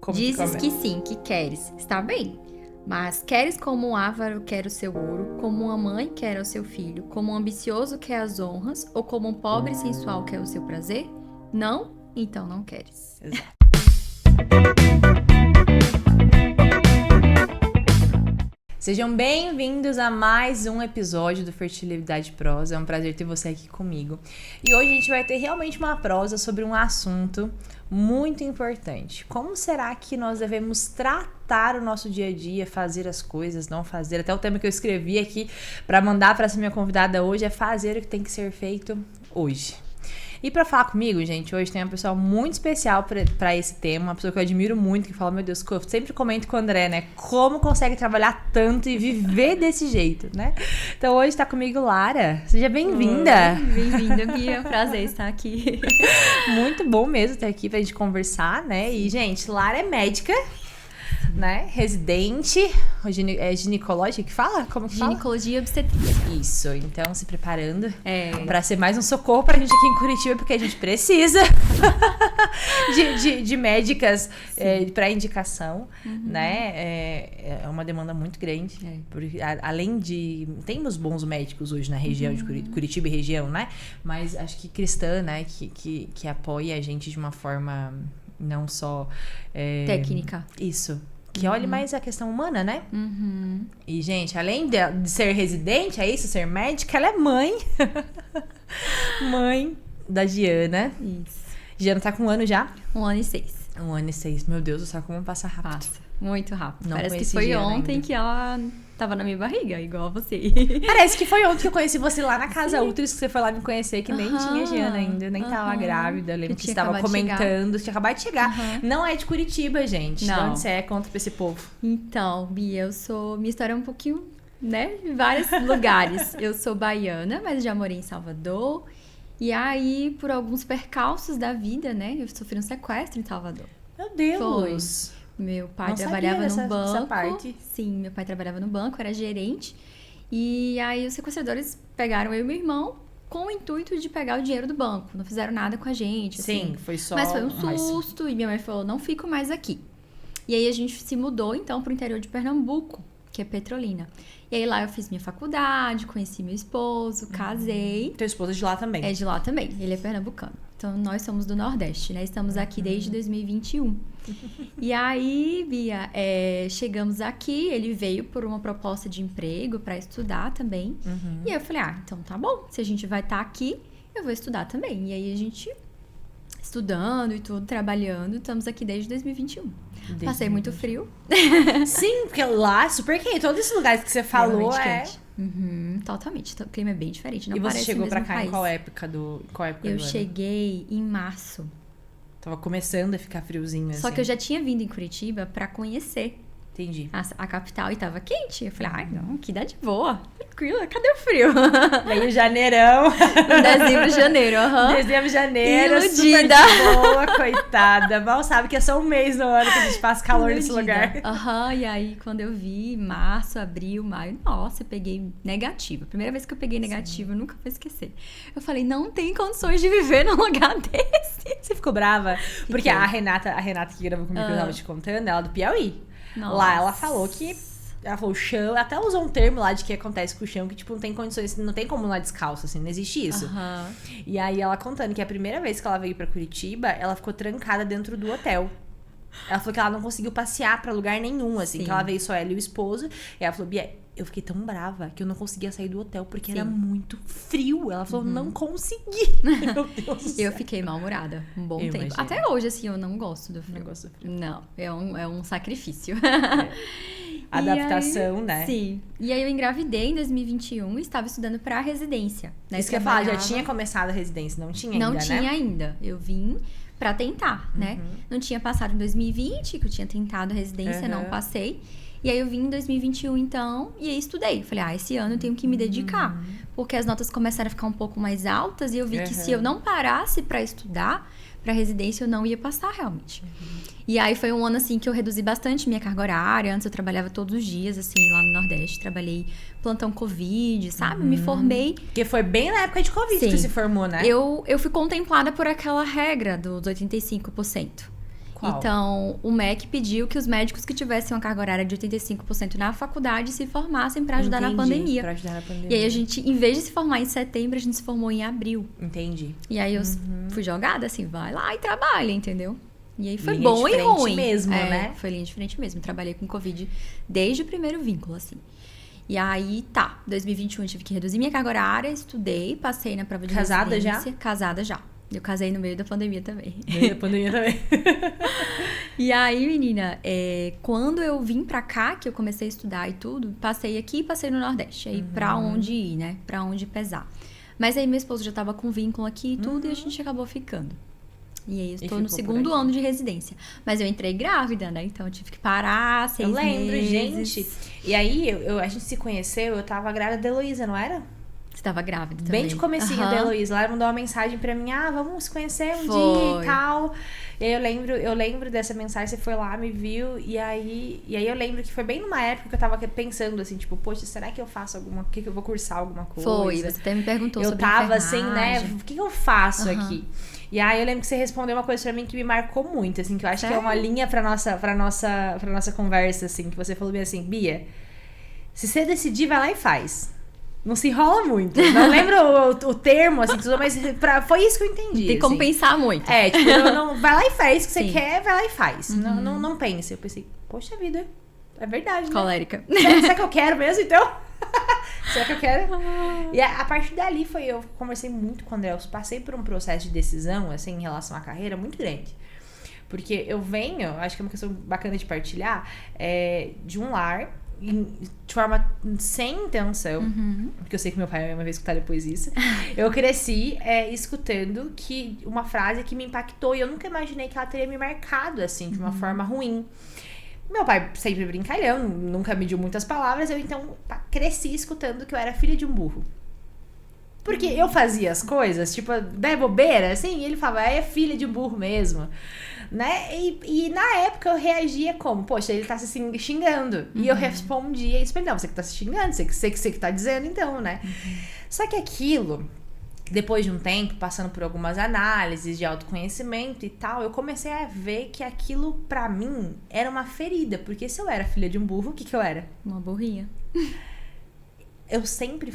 Como Dizes que sim, que queres. Está bem. Mas queres como um avaro quer o seu ouro, como uma mãe quer o seu filho, como um ambicioso quer as honras, ou como um pobre sensual quer o seu prazer? Não? Então não queres. Exato. Sejam bem-vindos a mais um episódio do Fertilidade Prosa. É um prazer ter você aqui comigo. E hoje a gente vai ter realmente uma prosa sobre um assunto muito importante. Como será que nós devemos tratar o nosso dia a dia, fazer as coisas, não fazer? Até o tema que eu escrevi aqui para mandar para essa minha convidada hoje é fazer o que tem que ser feito hoje. E pra falar comigo, gente, hoje tem uma pessoa muito especial pra esse tema, uma pessoa que eu admiro muito, que fala, meu Deus, que eu sempre comento com o André, né? Como consegue trabalhar tanto e viver desse jeito, né? Então hoje tá comigo Lara. Seja bem-vinda! Bem-vinda, Bia. Prazer estar aqui. Muito bom mesmo ter aqui pra gente conversar, né? E, gente, Lara é médica, né? Residente, é ginecológica que fala? Como que fala? Ginecologia e obstetrícia. Isso, então se preparando pra ser mais um socorro pra gente aqui em Curitiba, porque a gente precisa de médicas pra indicação, né? É uma demanda muito grande. Porque, além de... Temos bons médicos hoje na região de Curitiba e região, né? Mas acho que cristã, né? Que apoia a gente de uma forma não só... Técnica. Isso. Que olhe mais a questão humana, né? E, gente, além de ser residente, é isso, ser médica, ela é mãe. Mãe da Giana. Isso. Giana tá com 1 ano já? 1 ano e 6. 1 ano e 6. Meu Deus do céu, como passa rápido. Passa. Muito rápido. Não Parece que conheci foi Giana ontem ainda. que ela tava na minha barriga, igual a você. Parece que foi ontem que eu conheci você lá na Casa Ultras, que você foi lá me conhecer, que nem tinha Giana ainda, nem tava grávida. Eu lembro que você estava comentando, você tinha acabado de chegar. Não é de Curitiba, gente. Não. De onde você é? Conta pra esse povo. Então, Bia, minha história é um pouquinho, né, de vários lugares. Eu sou baiana, mas já morei em Salvador. E aí, por alguns percalços da vida, né, eu sofri um sequestro em Salvador. Meu Deus! Meu pai Não trabalhava sabia no banco. dessa parte. Sim, meu pai trabalhava no banco, era gerente. E aí os sequestradores pegaram eu e meu irmão com o intuito de pegar o dinheiro do banco. Não fizeram nada com a gente. Sim, assim. foi só... Mas foi um susto e minha mãe falou, não fico mais aqui. E aí a gente se mudou então pro interior de Pernambuco, que é Petrolina. E aí lá eu fiz minha faculdade, conheci meu esposo, casei. Teu esposo é de lá também. É de lá também, ele é pernambucano. Então nós somos do Nordeste, né? Estamos aqui desde 2021. E aí, Bia, chegamos aqui, ele veio por uma proposta de emprego para estudar também. E aí eu falei, então tá bom, se a gente vai estar aqui, eu vou estudar também. E aí a gente, estudando e tudo, trabalhando, estamos aqui desde 2021. Passei muito frio. Sim, porque lá é super quente. Todos esses lugares que você falou quente. Totalmente. Então, o clima é bem diferente. Não E você parece chegou o pra mesmo cá país. em qual época do Eu ano? cheguei em março. Tava começando a ficar friozinho, assim. Só que eu já tinha vindo em Curitiba pra conhecer Entendi. a capital e tava quente. Eu falei, não, aqui dá de boa. Tranquila, cadê o frio? Veio janeirão. Em dezembro, janeiro, Dezembro, janeiro. Iludida. Super de boa, coitada. Mal sabe que é só um mês no ano que a gente passa calor nesse lugar. E aí quando eu vi março, abril, maio, nossa, eu peguei negativo. Primeira vez que eu peguei negativo, eu nunca vou esquecer. Eu falei, não tem condições de viver num lugar desse. Você ficou brava? Porque a Renata que gravou comigo, que eu tava te contando, ela é do Piauí. Nossa. Lá ela falou que... Ela falou, o chão... Até usou um termo lá de que acontece com o chão, que, tipo, não tem condições... Não tem como lá descalço, assim, não existe isso. E aí, ela contando que a primeira vez que ela veio pra Curitiba, ela ficou trancada dentro do hotel. Ela falou que ela não conseguiu passear pra lugar nenhum, assim. Sim. Que ela veio só ela e o esposo. E ela falou, Bia, eu fiquei tão brava que eu não conseguia sair do hotel, porque era muito frio. Ela falou, não consegui. Meu Deus do céu. Eu fiquei mal-humorada um bom tempo. Imagino. Até hoje, assim, eu não gosto do frio. Não gosto do frio. Não, é um sacrifício. Adaptação, aí, né? Sim. E aí eu engravidei em 2021 e estava estudando pra residência. Né? Isso que eu ia falar, já tinha começado a residência, não tinha ainda, Não né? tinha ainda. Eu vim pra tentar, né? Não tinha passado em 2020, que eu tinha tentado a residência, não passei. E aí eu vim em 2021, então, e aí estudei. Falei, esse ano eu tenho que me dedicar. Porque as notas começaram a ficar um pouco mais altas e eu vi que se eu não parasse pra estudar, pra residência, eu não ia passar realmente. E aí foi um ano, assim, que eu reduzi bastante minha carga horária. Antes eu trabalhava todos os dias, assim, lá no Nordeste. Trabalhei plantão Covid, sabe? Me formei. Porque foi bem na época de Covid que Sim. você se formou, né? Eu fui contemplada por aquela regra dos 85%. Qual? Então, o MEC pediu que os médicos que tivessem uma carga horária de 85% na faculdade se formassem para ajudar na pandemia. Pra ajudar na pandemia. E aí a gente, em vez de se formar em setembro, a gente se formou em abril. Entendi. E aí eu fui jogada assim, vai lá e trabalha, entendeu? E aí foi Linha bom de e frente ruim. mesmo, né? Foi linha de frente mesmo. Trabalhei com Covid desde o primeiro vínculo, assim. E aí, 2021 eu tive que reduzir minha carga horária, estudei, passei na prova de Casada residência. Casada já? Eu casei no meio da pandemia também. No meio da pandemia também. E aí, menina, quando eu vim pra cá, que eu comecei a estudar e tudo, passei aqui e passei no Nordeste. Aí, pra onde ir, né? Pra onde pesar. Mas aí, meu esposo já tava com vínculo aqui e tudo, e a gente acabou ficando. E aí, eu estou no segundo ano de residência. Mas eu entrei grávida, né? Então, eu tive que parar 6 meses. Eu lembro, gente. E aí, a gente se conheceu, eu tava grávida da Heloísa, não era? Você tava grávida também. Bem de comecinho da Heloísa. Ela mandou uma mensagem pra mim, vamos se conhecer um dia e tal. E aí eu lembro dessa mensagem, você foi lá, me viu, e aí eu lembro que foi bem numa época que eu tava pensando assim, tipo, poxa, será que eu faço que eu vou cursar alguma coisa? Foi, você até me perguntou sobre enfermagem. Eu tava assim, né, o que eu faço aqui? E aí eu lembro que você respondeu uma coisa pra mim que me marcou muito, assim, que eu acho que é uma linha pra nossa conversa, assim, que você falou bem assim, Bia, se você decidir, vai lá e faz. Não se enrola muito. Não lembro o termo, assim, mas foi isso que eu entendi. Tem como assim. pensar muito. Tipo, vai lá e faz o que você quer, vai lá e faz. Não pense. Eu pensei, poxa vida, é verdade, né? Colérica. Será que eu quero mesmo, então? Será que eu quero? E a partir dali eu conversei muito com o André. Eu passei por um processo de decisão, assim, em relação à carreira, muito grande. Porque eu venho, acho que é uma questão bacana de partilhar, de um lar de forma sem intenção, porque eu sei que meu pai vai escutar depois isso. Eu cresci escutando uma frase que me impactou e eu nunca imaginei que ela teria me marcado assim, de uma forma ruim. Meu pai sempre brincalhão, nunca mediu muitas palavras, eu então cresci escutando que eu era filha de um burro. Porque eu fazia as coisas, tipo, bobeira, assim, e ele falava, é filha de um burro mesmo. Né? E na época eu reagia como? Poxa, ele tá se xingando. E eu respondia isso pra ele, não, você que tá se xingando, você que tá dizendo, então, né? Só que aquilo, depois de um tempo, passando por algumas análises de autoconhecimento e tal, eu comecei a ver que aquilo, pra mim, era uma ferida. Porque se eu era filha de um burro, o que eu era? Uma burrinha. Eu sempre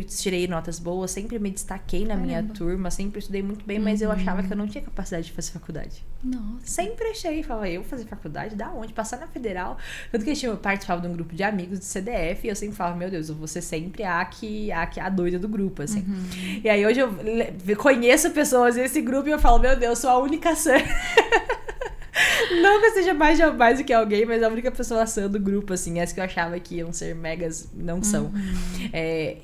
tirei notas boas, sempre me destaquei na minha turma, sempre estudei muito bem, mas eu achava que eu não tinha capacidade de fazer faculdade. Nossa. Sempre achei, falava, eu fazer faculdade? Da onde? Passar na federal? Tanto que eu participava de um grupo de amigos do CDF e eu sempre falava, meu Deus, eu vou ser sempre a doida do grupo, assim. E aí hoje eu conheço pessoas nesse grupo e eu falo, meu Deus, sou a única sã. Não que eu seja mais do que alguém, mas a única pessoa sã do grupo, assim, essa que eu achava que iam ser megas, não são.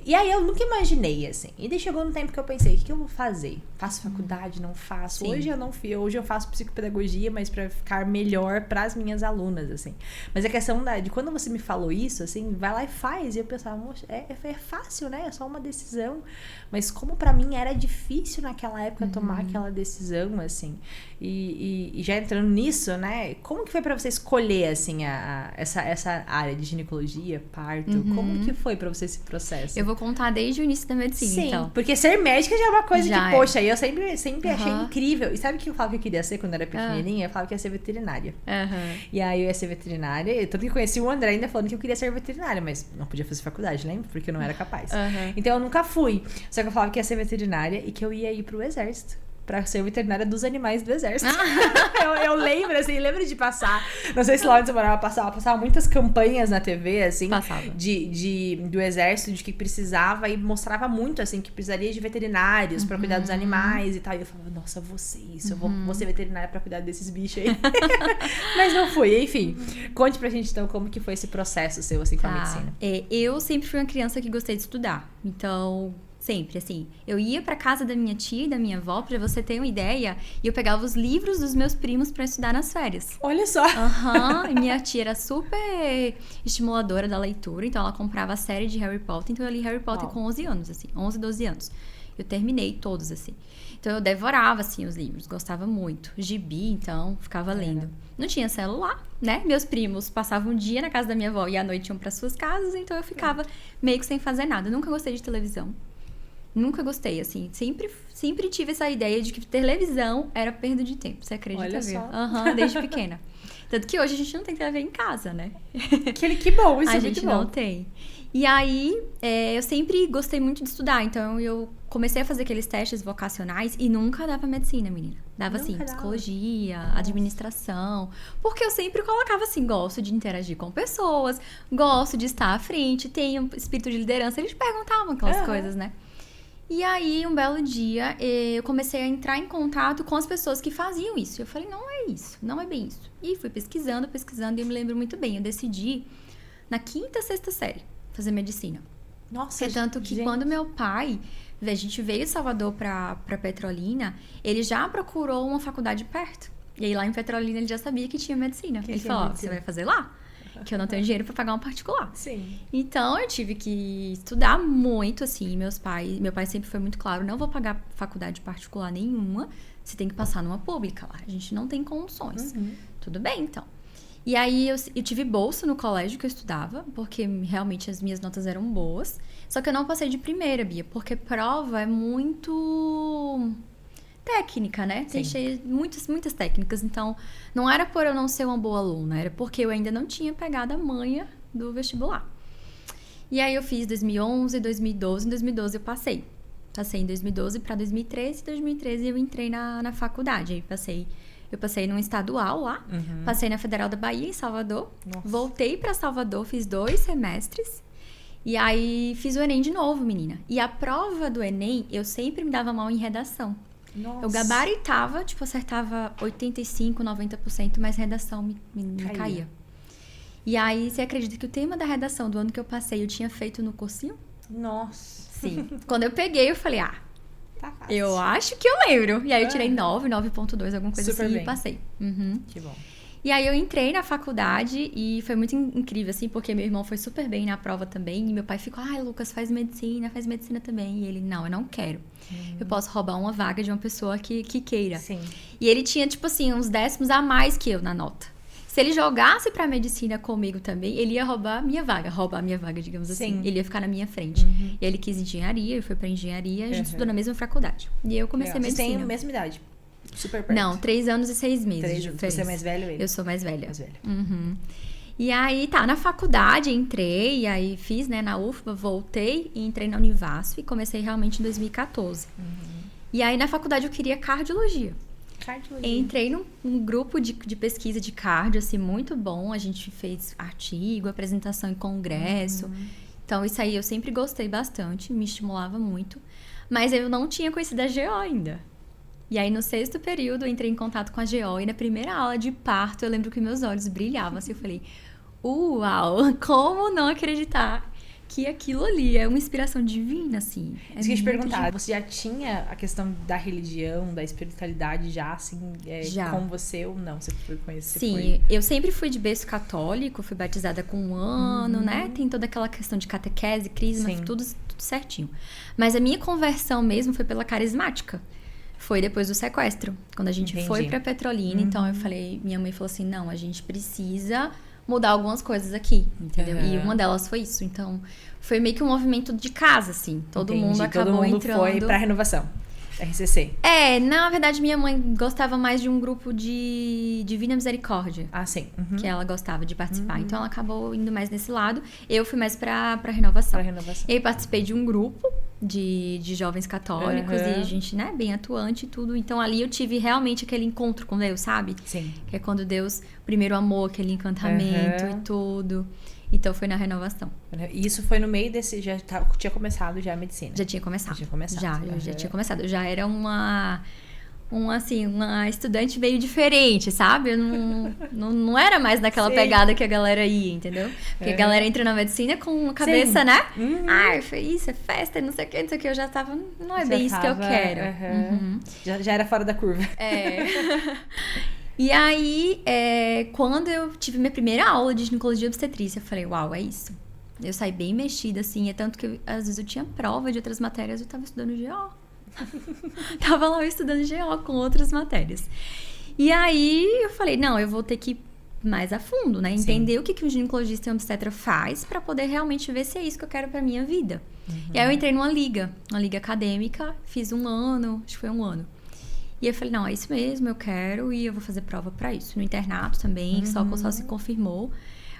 E aí eu nunca imaginei, assim. E daí chegou um tempo que eu pensei, o que eu vou fazer? Faço faculdade? Não faço? Sim. Hoje eu faço psicopedagogia, mas pra ficar melhor pras minhas alunas, assim. Mas a questão de quando você me falou isso, assim, vai lá e faz. E eu pensava, moxa, é fácil, né? É só uma decisão. Mas como pra mim era difícil naquela época tomar aquela decisão, assim. E já entrando nisso, né? Como que foi pra você escolher, assim, essa área de ginecologia, parto? Como que foi pra você esse processo? Eu vou contar desde o início da medicina, Sim, então. porque ser médica já é uma coisa Já que, poxa, eu sempre achei incrível. E sabe o que eu falava que eu queria ser quando eu era pequenininha? Eu falava que ia ser veterinária. E aí eu ia ser veterinária, tanto que conheci o André ainda falando que eu queria ser veterinária, mas não podia fazer faculdade, lembra? Porque eu não era capaz. Então eu nunca fui. Só que eu falava que ia ser veterinária e que eu ia ir pro exército. Pra ser veterinária dos animais do exército. eu lembro, assim, lembro de passar. Não sei se lá onde você morava passava muitas campanhas na TV, assim. Passava. Do exército, de que precisava, e mostrava muito, assim, que precisaria de veterinários pra cuidar dos animais e tal. E eu falava, nossa, eu vou ser isso, eu vou ser veterinária pra cuidar desses bichos aí. Mas não fui, enfim. Conte pra gente, então, como que foi esse processo seu, assim, com a medicina. Eu sempre fui uma criança que gostei de estudar. Então... Sempre, assim. Eu ia pra casa da minha tia e da minha avó, pra você ter uma ideia, e eu pegava os livros dos meus primos pra estudar nas férias. Olha só! E minha tia era super estimuladora da leitura, então ela comprava a série de Harry Potter, então eu li Harry Potter com 11 anos, assim, 11, 12 anos. Eu terminei todos, assim. Então eu devorava, assim, os livros, gostava muito. Gibi, então, ficava lendo. Não tinha celular, né? Meus primos passavam um dia na casa da minha avó e à noite iam pras suas casas, então eu ficava meio que sem fazer nada. Eu nunca gostei de televisão. Nunca gostei, assim. Sempre tive essa ideia de que televisão era perda de tempo. Você acredita? Olha só. Desde pequena. Tanto que hoje a gente não tem TV em casa, né? Que bom, isso a é muito gente bom. não tem. E aí, eu sempre gostei muito de estudar. Então, eu comecei a fazer aqueles testes vocacionais e nunca dava medicina, menina. Dava, assim, psicologia, administração. Porque eu sempre colocava assim, gosto de interagir com pessoas, gosto de estar à frente, tenho espírito de liderança. Eles perguntavam aquelas coisas, né? E aí, um belo dia, eu comecei a entrar em contato com as pessoas que faziam isso. Eu falei, não é isso, não é bem isso. E fui pesquisando, e eu me lembro muito bem. Eu decidi, na 5ª, 6ª série, fazer medicina. Nossa, tanto que quando meu pai, a gente veio de Salvador pra Petrolina, ele já procurou uma faculdade perto. E aí, lá em Petrolina, ele já sabia que tinha medicina. Ele falou, você vai fazer lá? Que eu não tenho dinheiro pra pagar um particular. Sim. Então, eu tive que estudar muito, assim. Meu pai sempre foi muito claro, não vou pagar faculdade particular nenhuma, você tem que passar numa pública lá. A gente não tem condições. Tudo bem, então. E aí, eu tive bolsa no colégio que eu estudava, porque realmente as minhas notas eram boas. Só que eu não passei de primeira, Bia, porque prova é muito técnica, né? Tem muitas técnicas. Então, não era por eu não ser uma boa aluna, era porque eu ainda não tinha pegado a manha do vestibular. E aí, eu fiz 2011, 2012. Em 2012, eu passei. Passei em 2012 para 2013. Em 2013, eu entrei na faculdade. Aí, eu passei num estadual lá. Passei na Federal da Bahia, em Salvador. Nossa. Voltei para Salvador, fiz 2 semestres. E aí, fiz o Enem de novo, menina. E a prova do Enem, eu sempre me dava mal em redação. Nossa. Eu gabaritava, tipo, acertava 85%, 90%, mas redação me caía. E aí, você acredita que o tema da redação do ano que eu passei, eu tinha feito no cursinho? Nossa. Sim. Quando eu peguei, eu falei, tá fácil. Eu acho que eu lembro. E aí, eu tirei 9.2, alguma coisa super assim, bem. E passei. Que bom. E aí, eu entrei na faculdade e foi muito incrível, assim, porque meu irmão foi super bem na prova também. E meu pai ficou, Lucas, faz medicina também. E ele, não, eu não quero. Eu posso roubar uma vaga de uma pessoa que queira. Sim. E ele tinha, tipo assim, uns décimos a mais que eu na nota. Se ele jogasse pra medicina comigo também, ele ia roubar a minha vaga, digamos assim. Ele ia ficar na minha frente. E ele quis engenharia, eu fui pra engenharia, a gente estudou na mesma faculdade. E eu comecei medicina. Vocês têm a mesma idade? Super perto. Não, 3 anos e 6 meses. 3 anos. Você é mais velho ou ele? Eu sou mais velha. Mais velha. E aí, na faculdade entrei, e aí fiz, né, na UFBA, voltei e entrei na Univasf e comecei realmente em 2014. E aí, na faculdade, eu queria cardiologia. Entrei num grupo de pesquisa de cardio, assim, muito bom. A gente fez artigo, apresentação em congresso. Então, isso aí eu sempre gostei bastante, me estimulava muito. Mas eu não tinha conhecido a GO ainda. E aí, no 6º período, eu entrei em contato com a GO. E na primeira aula de parto, eu lembro que meus olhos brilhavam. Assim, eu falei, uau, como não acreditar que aquilo ali é uma inspiração divina, assim. Isso que eu ia te perguntar, você já tinha a questão da religião, da espiritualidade já, assim, com você ou não? Você foi conhecer? Sim, eu sempre fui de berço católico, fui batizada com 1 ano, né? Tem toda aquela questão de catequese, crisma, tudo certinho. Mas a minha conversão mesmo foi pela carismática. Foi depois do sequestro, quando a gente foi pra Petrolina. Então, eu falei, minha mãe falou assim, não, a gente precisa mudar algumas coisas aqui, entendeu? E uma delas foi isso. Então, foi meio que um movimento de casa, assim. Todo mundo acabou entrando. Foi pra renovação. RCC. Na verdade, minha mãe gostava mais de um grupo de Divina Misericórdia. Ah, sim. Que ela gostava de participar. Então, ela acabou indo mais nesse lado. Eu fui mais pra renovação. E aí, participei de um grupo de jovens católicos. E a gente, né, bem atuante e tudo. Então, ali eu tive realmente aquele encontro com Deus, sabe? Sim. Que é quando Deus, primeiro amor, aquele encantamento e tudo. Então, foi na renovação. E isso foi no meio desse... Já tinha começado já a medicina? Já tinha começado. Eu já tinha começado. Eu já era uma estudante meio diferente, sabe? Eu não era mais naquela pegada que a galera ia, entendeu? Porque a galera entra na medicina com a cabeça, né? Isso é festa, não sei o que, não sei o que. Eu já tava... Não é bem isso que eu quero. Já era fora da curva. E aí, quando eu tive minha primeira aula de ginecologia e obstetrícia, eu falei, uau, é isso. Eu saí bem mexida, assim. É tanto que, às vezes, eu tinha prova de outras matérias e eu tava estudando GO. Tava lá estudando GO com outras matérias. E aí, eu falei, não, eu vou ter que mais a fundo, né? Entender o que um ginecologista e um obstetra faz pra poder realmente ver se é isso que eu quero pra minha vida. E aí eu entrei numa liga acadêmica, fiz 1 ano, acho que foi 1 ano. E eu falei, não, é isso mesmo, eu quero e eu vou fazer prova pra isso. No internato também, só se confirmou.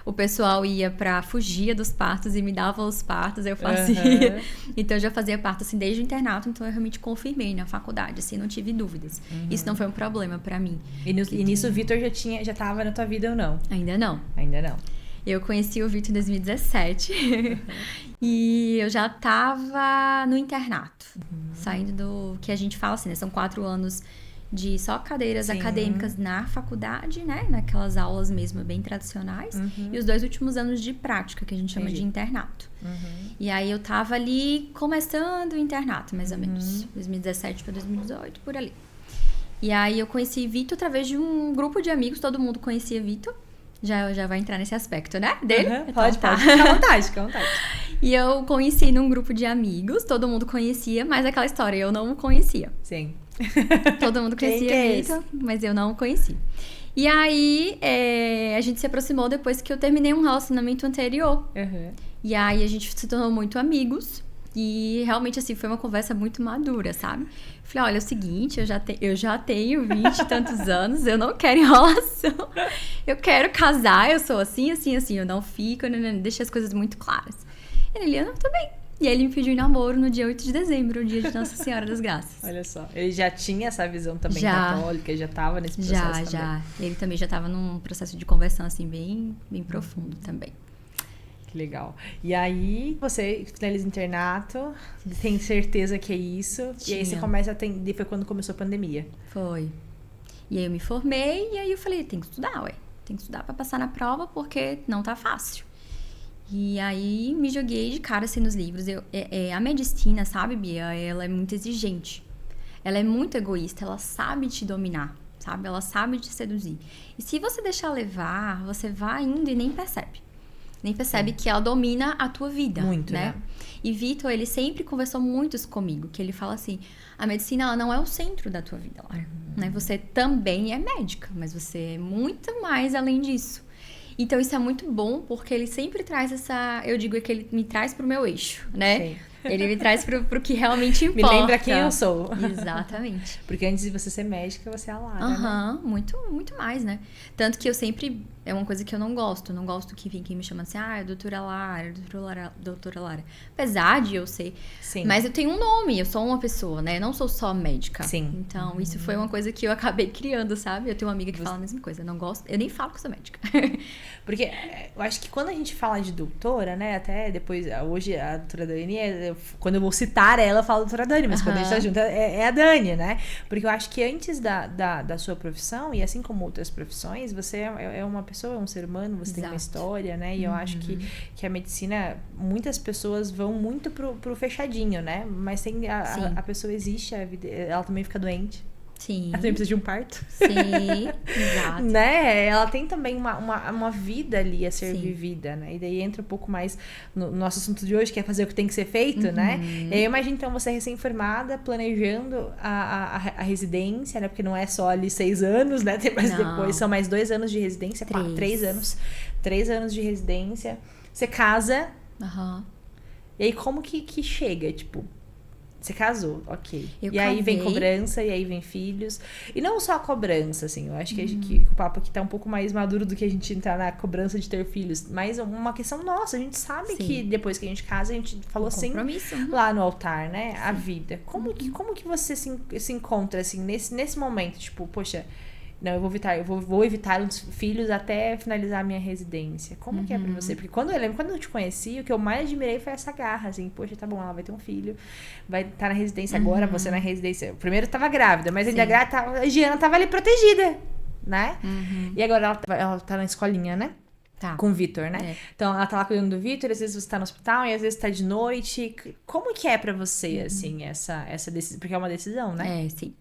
O pessoal ia pra fugir dos partos e me dava os partos, eu fazia. Então, eu já fazia parto, assim, desde o internato. Então, eu realmente confirmei na faculdade, assim, não tive dúvidas. Isso não foi um problema pra mim. E nisso o Vitor já tava na tua vida ou não? Ainda não. Ainda não. Eu conheci o Vitor em 2017. E eu já tava no internato. Saindo do... Que a gente fala assim, né? São 4 anos... de só cadeiras acadêmicas na faculdade, né? Naquelas aulas mesmo, bem tradicionais. E os 2 últimos anos de prática, que a gente chama de internato. E aí, eu tava ali começando o internato, mais ou menos. 2017 para 2018, por ali. E aí, eu conheci Vitor através de um grupo de amigos. Todo mundo conhecia Vitor. Já vai entrar nesse aspecto, né? Dele? Pode. Fica à vontade, fica à vontade. E eu conheci num grupo de amigos. Todo mundo conhecia, mas aquela história, eu não o conhecia. Sim. Todo mundo conhecia Vitor, mas eu não o conheci. E aí, a gente se aproximou depois que eu terminei um relacionamento anterior. E aí, a gente se tornou muito amigos. E realmente, assim, foi uma conversa muito madura, sabe? Falei, olha, é o seguinte, eu já tenho 20 e tantos anos, eu não quero enrolação. Eu quero casar, eu sou assim, assim, assim. Eu não fico, deixei as coisas muito claras. E ele, não, tudo bem. E aí ele me pediu em namoro no dia 8 de dezembro, o dia de Nossa Senhora das Graças. Olha só, ele já tinha essa visão também católica, já estava nesse processo também. Já. Ele também já estava num processo de conversão, assim, bem profundo também. Que legal. E aí, você finaliza o internato, tem certeza que é isso, e aí você começa a atender, foi quando começou a pandemia. Foi. E aí eu me formei, e aí eu falei, tem que estudar, tem que estudar pra passar na prova, porque não tá fácil. E aí, me joguei de cara, assim, nos livros. A medicina, sabe, Bia? Ela é muito exigente. Ela é muito egoísta. Ela sabe te dominar, sabe? Ela sabe te seduzir. E se você deixar levar, você vai indo e nem percebe. Nem percebe que ela domina a tua vida. Muito, né? E Vitor, ele sempre conversou muito isso comigo. Que ele fala assim, a medicina, ela não é o centro da tua vida, Lara. Né? Você também é médica, mas você é muito mais além disso. Então, isso é muito bom, porque ele sempre traz essa... Eu digo que ele me traz pro meu eixo, né? Sim. Ele me traz pro que realmente importa. Me lembra quem eu sou. Exatamente. Porque antes de você ser médica, você é a Lara, né? Muito mais, né? Tanto que eu sempre... É uma coisa que eu não gosto. Não gosto que quem me chama assim, doutora Lara, doutora Lara. Apesar de eu ser... Sim. Mas eu tenho um nome, eu sou uma pessoa, né? Eu não sou só médica. Sim. Então, isso foi uma coisa que eu acabei criando, sabe? Eu tenho uma amiga que fala a mesma coisa. Eu não gosto... Eu nem falo que sou médica. Porque eu acho que quando a gente fala de doutora, né? Até depois... Hoje, a doutora Dani, quando eu vou citar ela, eu falo doutora Dani. Mas quando a gente tá junto, é a Dani, né? Porque eu acho que antes da sua profissão, e assim como outras profissões, você é uma pessoa, é um ser humano, você tem uma história, né? E eu acho que a medicina, muitas pessoas vão muito pro fechadinho, né? Mas tem a pessoa existe, a vida, ela também fica doente. Sim. Ela também precisa de um parto. Sim, exato. Né? Ela tem também uma vida ali a ser vivida, né? E daí entra um pouco mais no nosso assunto de hoje, que é fazer o que tem que ser feito, né? E aí eu imagino, então, você recém-formada, planejando a residência, né? Porque não é só ali 6 anos, né? Tem mais depois, são mais 2 anos de residência, 3 anos. 3 anos de residência. Você casa. E aí, como que chega? Tipo... Você casou, ok. Eu e aí casei. vem cobrança, e aí vem filhos. E não só a cobrança, assim. Eu acho que o papo aqui tá um pouco mais maduro do que a gente entrar na cobrança de ter filhos. Mas uma questão nossa. A gente sabe que depois que a gente casa, a gente falou assim lá no altar, né? A vida. Como que você se encontra, assim, nesse momento? Tipo, poxa... Não, eu vou evitar os filhos até finalizar a minha residência. Como que é pra você? Porque quando eu te conheci, o que eu mais admirei foi essa garra, assim. Poxa, tá bom, ela vai ter um filho, vai estar na residência agora, você na residência. Primeiro tava grávida, mas ainda a Giana tava ali protegida, né? E agora ela tá na escolinha, né? Tá. Com o Vitor, né? Então, ela tá lá cuidando do Vitor, às vezes você tá no hospital e às vezes tá de noite. Como que é pra você, assim, essa decisão? Porque é uma decisão, né? Sim.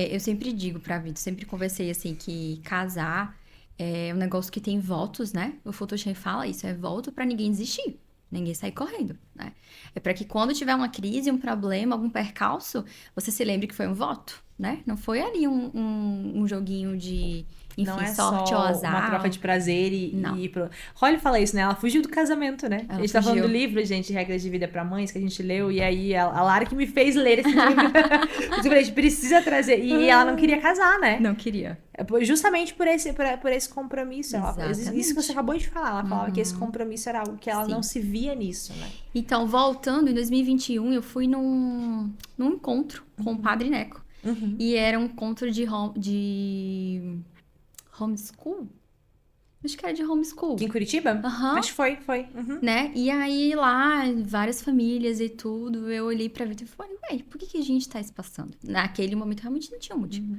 Eu sempre digo pra Vitor, sempre conversei, assim, que casar é um negócio que tem votos, né? O Photoshop fala isso, é voto pra ninguém desistir. Ninguém sair correndo, né? É para que quando tiver uma crise, um problema, algum percalço, você se lembre que foi um voto, né? Não foi ali um joguinho de, enfim, Não é sorte só ou azar. uma troca de prazer Não. e ir pro... Holly fala isso, né? Ela fugiu do casamento, né? Ela A gente tá falando do fugiu. livro, gente, Regras de Vida pra Mães, que a gente leu. E aí, a Lara que me fez ler esse livro. Eu falei, a gente precisa trazer. E ela não queria casar, né? Não queria. Justamente por esse compromisso. Exatamente. Isso que você acabou de falar. Ela falava que esse compromisso era algo que ela Sim. não se via nisso, né? Então, voltando, em 2021, eu fui num encontro com o Padre Neco. E era um encontro de homeschool? Acho que era de homeschool. Aqui em Curitiba? Aham. Acho que foi. Né? E aí lá, várias famílias e tudo, eu olhei pra vida e falei, ué, por que a gente tá se passando? Naquele momento realmente não tinha motivo.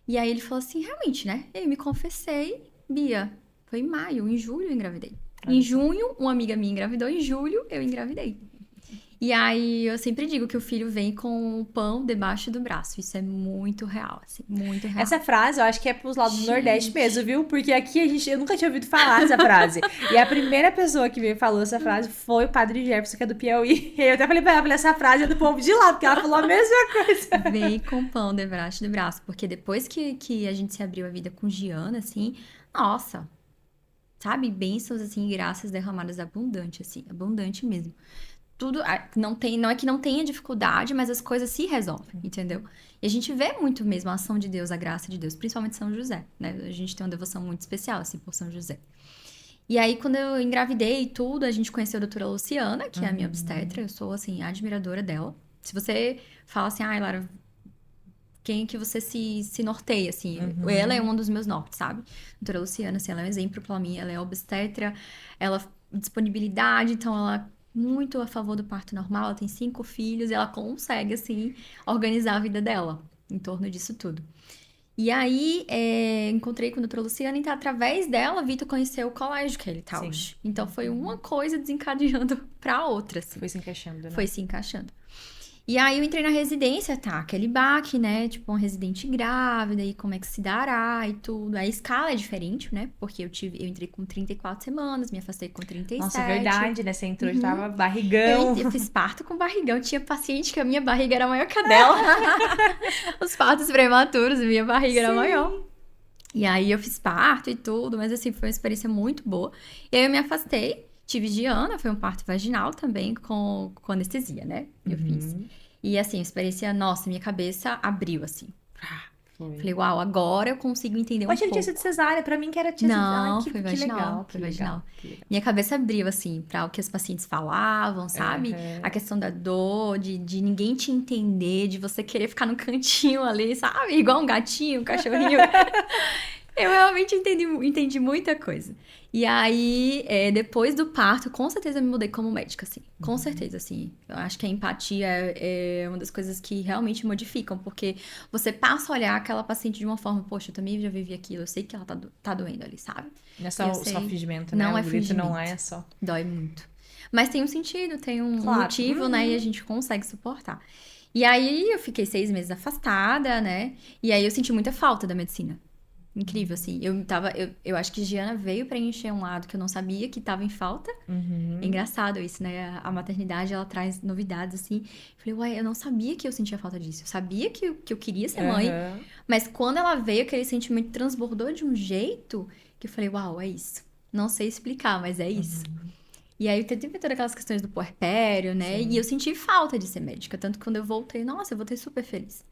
E aí ele falou assim, realmente, né? Eu me confessei, Bia, foi em maio, em julho eu engravidei. Em junho, uma amiga minha engravidou, em julho eu engravidei. E aí eu sempre digo que o filho vem com o pão debaixo do braço. Isso é muito real, assim, muito real. Essa frase eu acho que é pros lados do Nordeste mesmo, viu? Porque aqui eu nunca tinha ouvido falar essa frase. E a primeira pessoa que me falou essa frase foi o Padre Jefferson, que é do Piauí. E eu até falei pra ela, essa frase é do povo de lá, porque ela falou a mesma coisa. Vem com o pão debaixo do braço. Porque depois que a gente se abriu a vida com Giana, assim, nossa, sabe? Bênçãos, assim, graças derramadas abundante, assim, abundante mesmo. Tudo, não é que não tenha dificuldade, mas as coisas se resolvem, entendeu? E a gente vê muito mesmo a ação de Deus, a graça de Deus, principalmente São José, né? A gente tem uma devoção muito especial, assim, por São José. E aí, quando eu engravidei e tudo, a gente conheceu a doutora Luciana, que é a minha obstetra, eu sou, assim, admiradora dela. Se você fala assim, ai, Lara, quem que você se norteia, assim? Ela é um dos meus nortes, sabe? Doutora Luciana, assim, ela é um exemplo pra mim, ela é obstetra, ela disponibilidade, então ela muito a favor do parto normal, ela tem 5 filhos e ela consegue, assim, organizar a vida dela em torno disso tudo. E aí, encontrei com a doutora Luciana, então, através dela, Vitor conheceu o colégio que ele tá hoje. Então, foi uma coisa desencadeando pra outra, assim. Foi se encaixando, né? Foi se encaixando. E aí, eu entrei na residência, tá? Aquele baque, né? Tipo, uma residente grávida e como é que se dará e tudo. A escala é diferente, né? Porque eu entrei com 34 semanas, me afastei com 37. Nossa, é verdade, né? Você entrou e tava barrigão. Eu fiz parto com barrigão. Tinha paciente que a minha barriga era maior que a dela. Os partos prematuros, a minha barriga era maior. E aí, eu fiz parto e tudo, mas assim, foi uma experiência muito boa. E aí, eu me afastei. Tive Giana, foi um parto vaginal também, com anestesia, né? Eu fiz. E assim, a experiência, nossa, minha cabeça abriu, assim. Falei, uau, agora eu consigo entender um pouco. Eu achei que tinha sido cesárea, pra mim que era tinha Não, sido... foi vaginal, foi vaginal. Minha cabeça abriu, assim, para o que os pacientes falavam, sabe? A questão da dor, de ninguém te entender, de você querer ficar no cantinho ali, sabe? Igual um gatinho, um cachorrinho. Eu realmente entendi muita coisa. E aí, depois do parto, com certeza eu me mudei como médica, assim. Com certeza, assim. Eu acho que a empatia é uma das coisas que realmente modificam, porque você passa a olhar aquela paciente de uma forma, poxa, eu também já vivi aquilo, eu sei que ela tá doendo ali, sabe? Não é só fingimento, né? Não é o grito fingimento. não é só... Dói muito. Mas tem um sentido, tem um motivo, né? E a gente consegue suportar. E aí, eu fiquei 6 meses afastada, né? E aí, eu senti muita falta da medicina. Incrível, assim. Eu acho que Giana veio preencher um lado que eu não sabia que estava em falta. É engraçado isso, né? A maternidade, ela traz novidades, assim. Eu falei, uai, eu não sabia que eu sentia falta disso. Eu sabia que eu queria ser mãe. Mas quando ela veio, aquele sentimento transbordou de um jeito que eu falei, uau, é isso. Não sei explicar, mas é isso. E aí, teve todas aquelas questões do puerpério, né? Sim. E eu senti falta de ser médica. Tanto que quando eu voltei, nossa, eu voltei super feliz.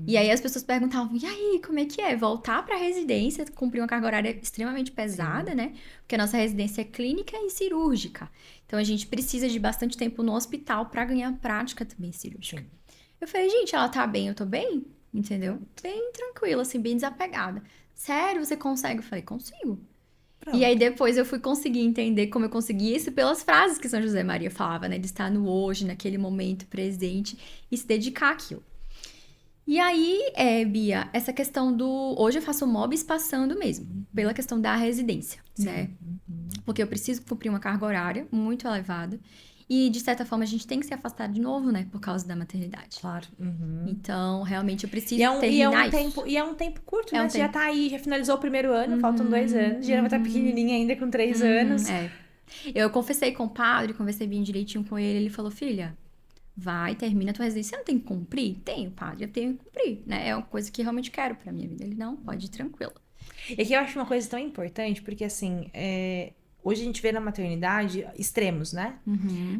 E aí as pessoas perguntavam, e aí, como é que é? Voltar pra residência, cumprir uma carga horária extremamente pesada, né? Porque a nossa residência é clínica e cirúrgica. Então, a gente precisa de bastante tempo no hospital pra ganhar prática também cirúrgica. Eu falei, gente, ela tá bem, eu tô bem? Entendeu? Bem tranquila, assim, bem desapegada. Sério, você consegue? Eu falei, consigo. Pronto. E aí, depois eu fui conseguir entender como eu consegui isso pelas frases que São José Maria falava, né? De estar no hoje, naquele momento presente e se dedicar àquilo. E aí, Bia, essa questão do... Hoje eu faço MOBs passando mesmo, pela questão da residência, né? Porque eu preciso cumprir uma carga horária muito elevada. E, de certa forma, a gente tem que se afastar de novo, né? Por causa da maternidade. Claro. Então, realmente, eu preciso terminar isso. E é um tempo curto, né? Você já tá aí, já finalizou o primeiro ano, faltam 2 anos. Já vai estar pequenininha ainda com 3 anos. Eu confessei com o padre, conversei bem direitinho com ele. Ele falou, filha, vai, termina a tua residência. Você não tem que cumprir? Tenho, padre, eu tenho que cumprir, né? É uma coisa que eu realmente quero pra minha vida. Ele, não, pode ir tranquilo. E que eu acho uma coisa tão importante, porque assim, hoje a gente vê na maternidade extremos, né?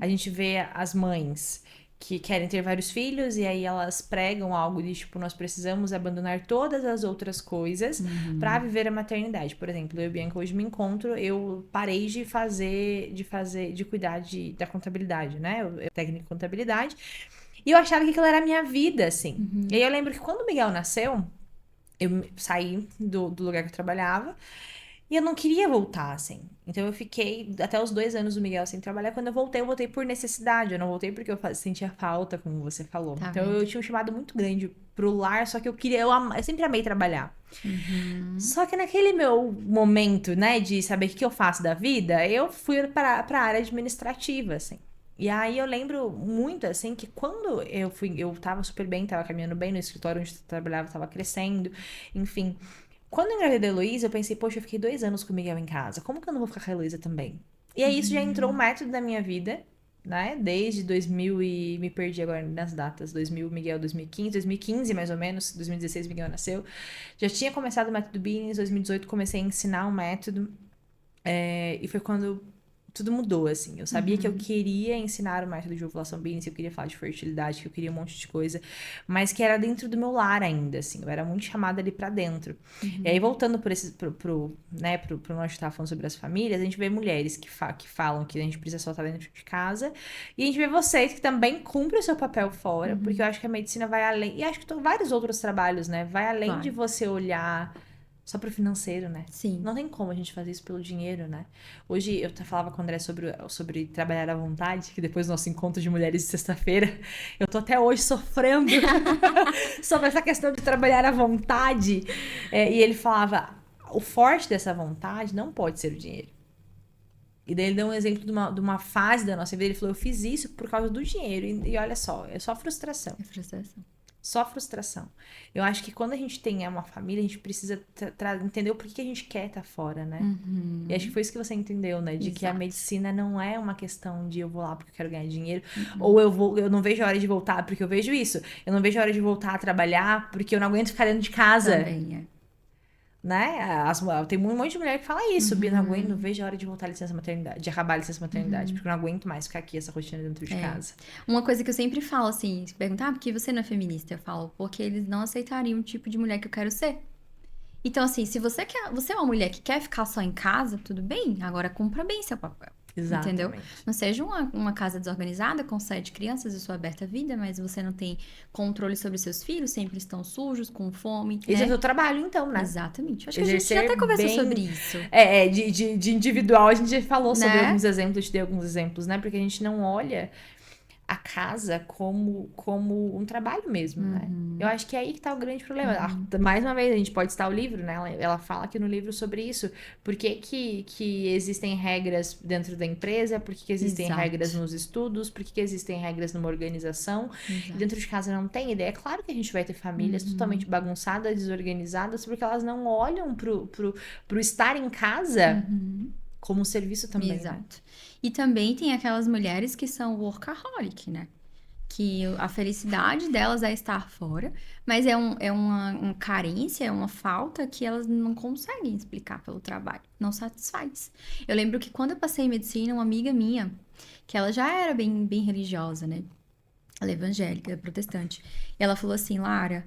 A gente vê as mães que querem ter vários filhos e aí elas pregam algo de tipo, nós precisamos abandonar todas as outras coisas pra viver a maternidade. Por exemplo, eu e Bianca hoje me encontro, eu parei de cuidar da contabilidade, né? Técnica de contabilidade. E eu achava que aquilo era a minha vida, assim. E aí eu lembro que quando o Miguel nasceu, eu saí do lugar que eu trabalhava e eu não queria voltar, assim. Então eu fiquei até os 2 anos do Miguel sem trabalhar. Quando eu voltei por necessidade. Eu não voltei porque eu sentia falta, como você falou. Tá Então vendo? eu tinha um chamado muito grande pro lar, só que eu sempre amei trabalhar. Só que naquele meu momento, né, de saber o que eu faço da vida, eu fui pra área administrativa, assim. E aí eu lembro muito, assim, que quando eu tava super bem, tava caminhando bem no escritório onde eu trabalhava, tava crescendo, enfim. Quando eu engravidei da Heloísa, eu pensei, poxa, eu fiquei 2 anos com o Miguel em casa, como que eu não vou ficar com a Heloísa também? E aí isso já entrou um método da minha vida, né, desde 2000 e me perdi agora nas datas, 2000, Miguel 2015 mais ou menos, 2016 Miguel nasceu. Já tinha começado o método Billings, 2018 comecei a ensinar o método, e foi quando tudo mudou, assim. Eu sabia que eu queria ensinar o método de ovulação Billings, que eu queria falar de fertilidade, que eu queria um monte de coisa, mas que era dentro do meu lar ainda, assim. Eu era muito chamada ali pra dentro. E aí, voltando pro nós que tava falando sobre as famílias, a gente vê mulheres que falam que a gente precisa só estar dentro de casa, e a gente vê vocês que também cumprem o seu papel fora, porque eu acho que a medicina vai além, e acho que vários outros trabalhos, né? Vai além de você olhar só pro financeiro, né? Sim. Não tem como a gente fazer isso pelo dinheiro, né? Hoje eu falava com o André sobre trabalhar à vontade, que depois do nosso encontro de mulheres de sexta-feira, eu tô até hoje sofrendo sobre essa questão de trabalhar à vontade. E ele falava, o forte dessa vontade não pode ser o dinheiro. E daí ele deu um exemplo de uma fase da nossa vida, ele falou, eu fiz isso por causa do dinheiro. E olha só, é só frustração. É frustração. Só frustração. Eu acho que quando a gente tem uma família, a gente precisa entender o porquê que a gente quer estar fora, né? E acho que foi isso que você entendeu, né? De que a medicina não é uma questão de eu vou lá porque eu quero ganhar dinheiro, ou eu não vejo a hora de voltar porque eu vejo isso. Eu não vejo a hora de voltar a trabalhar porque eu não aguento ficar dentro de casa. Também é. Né? Tem um monte de mulher que fala isso. Bia, não vejo a hora de voltar à licença maternidade, de acabar a licença maternidade, porque eu não aguento mais ficar aqui, essa rotina dentro de casa. Uma coisa que eu sempre falo, assim, se perguntar, por que você não é feminista? Eu falo, porque eles não aceitariam o tipo de mulher que eu quero ser. Então, assim, se você é uma mulher que quer ficar só em casa, tudo bem, agora cumpra bem seu papel. Exatamente. Entendeu? Não seja uma casa desorganizada com 7 crianças e sua aberta vida, mas você não tem controle sobre seus filhos, sempre estão sujos, com fome. Esse né? é o seu trabalho, então, né? Exatamente. Acho que a gente já até conversou sobre isso. De individual, a gente já falou sobre Né? alguns exemplos, eu te dei alguns exemplos, né? Porque a gente não olha a casa como um trabalho mesmo, né? Eu acho que é aí que tá o grande problema. Mais uma vez, a gente pode citar o livro, né? Ela fala aqui no livro sobre isso. Por que existem regras dentro da empresa? Por que existem Exato. regras nos estudos? Por que existem regras numa organização? E dentro de casa não tem ideia. É claro que a gente vai ter famílias totalmente bagunçadas, desorganizadas, porque elas não olham pro estar em casa como um serviço também. Exato. Né? E também tem aquelas mulheres que são workaholic, né? Que a felicidade delas é estar fora, mas é uma carência, é uma falta que elas não conseguem explicar pelo trabalho, não satisfaz. Eu lembro que quando eu passei em medicina, uma amiga minha, que ela já era bem, bem religiosa, né? Ela é evangélica, é protestante. E ela falou assim, Lara,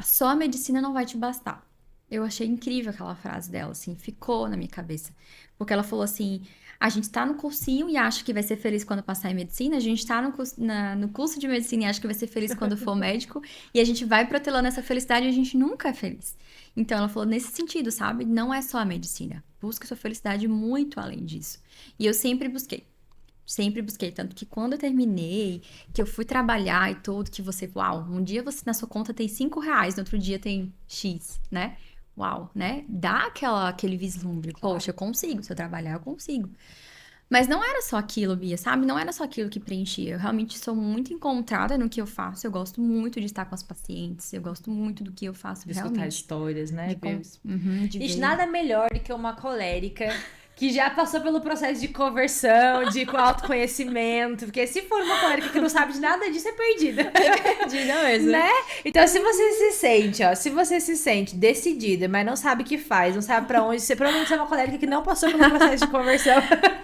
só a medicina não vai te bastar. Eu achei incrível aquela frase dela, assim, ficou na minha cabeça. Porque ela falou assim, a gente tá no cursinho e acha que vai ser feliz quando passar em medicina, a gente tá no curso de medicina e acha que vai ser feliz quando for médico, e a gente vai protelando essa felicidade e a gente nunca é feliz. Então ela falou nesse sentido, sabe? Não é só a medicina. Busque sua felicidade muito além disso. E eu sempre busquei. Sempre busquei, tanto que quando eu terminei, que eu fui trabalhar e tudo, que você, uau, um dia você na sua conta tem R$5, no outro dia tem X, né? Uau, né? Dá aquele vislumbre. Poxa, eu consigo. Se eu trabalhar, eu consigo. Mas não era só aquilo, Bia, sabe? Não era só aquilo que preenchia. Eu realmente sou muito encontrada no que eu faço. Eu gosto muito de estar com as pacientes. Eu gosto muito do que eu faço, de realmente. escutar histórias, né? De Gente, ver. nada melhor do que uma colérica que já passou pelo processo de conversão, de autoconhecimento, porque se for uma colérica que não sabe de nada disso, é perdida. É perdida mesmo. Né? Então, se você se sente decidida, mas não sabe o que faz, não sabe pra onde, você provavelmente é uma colérica que não passou pelo processo de conversão.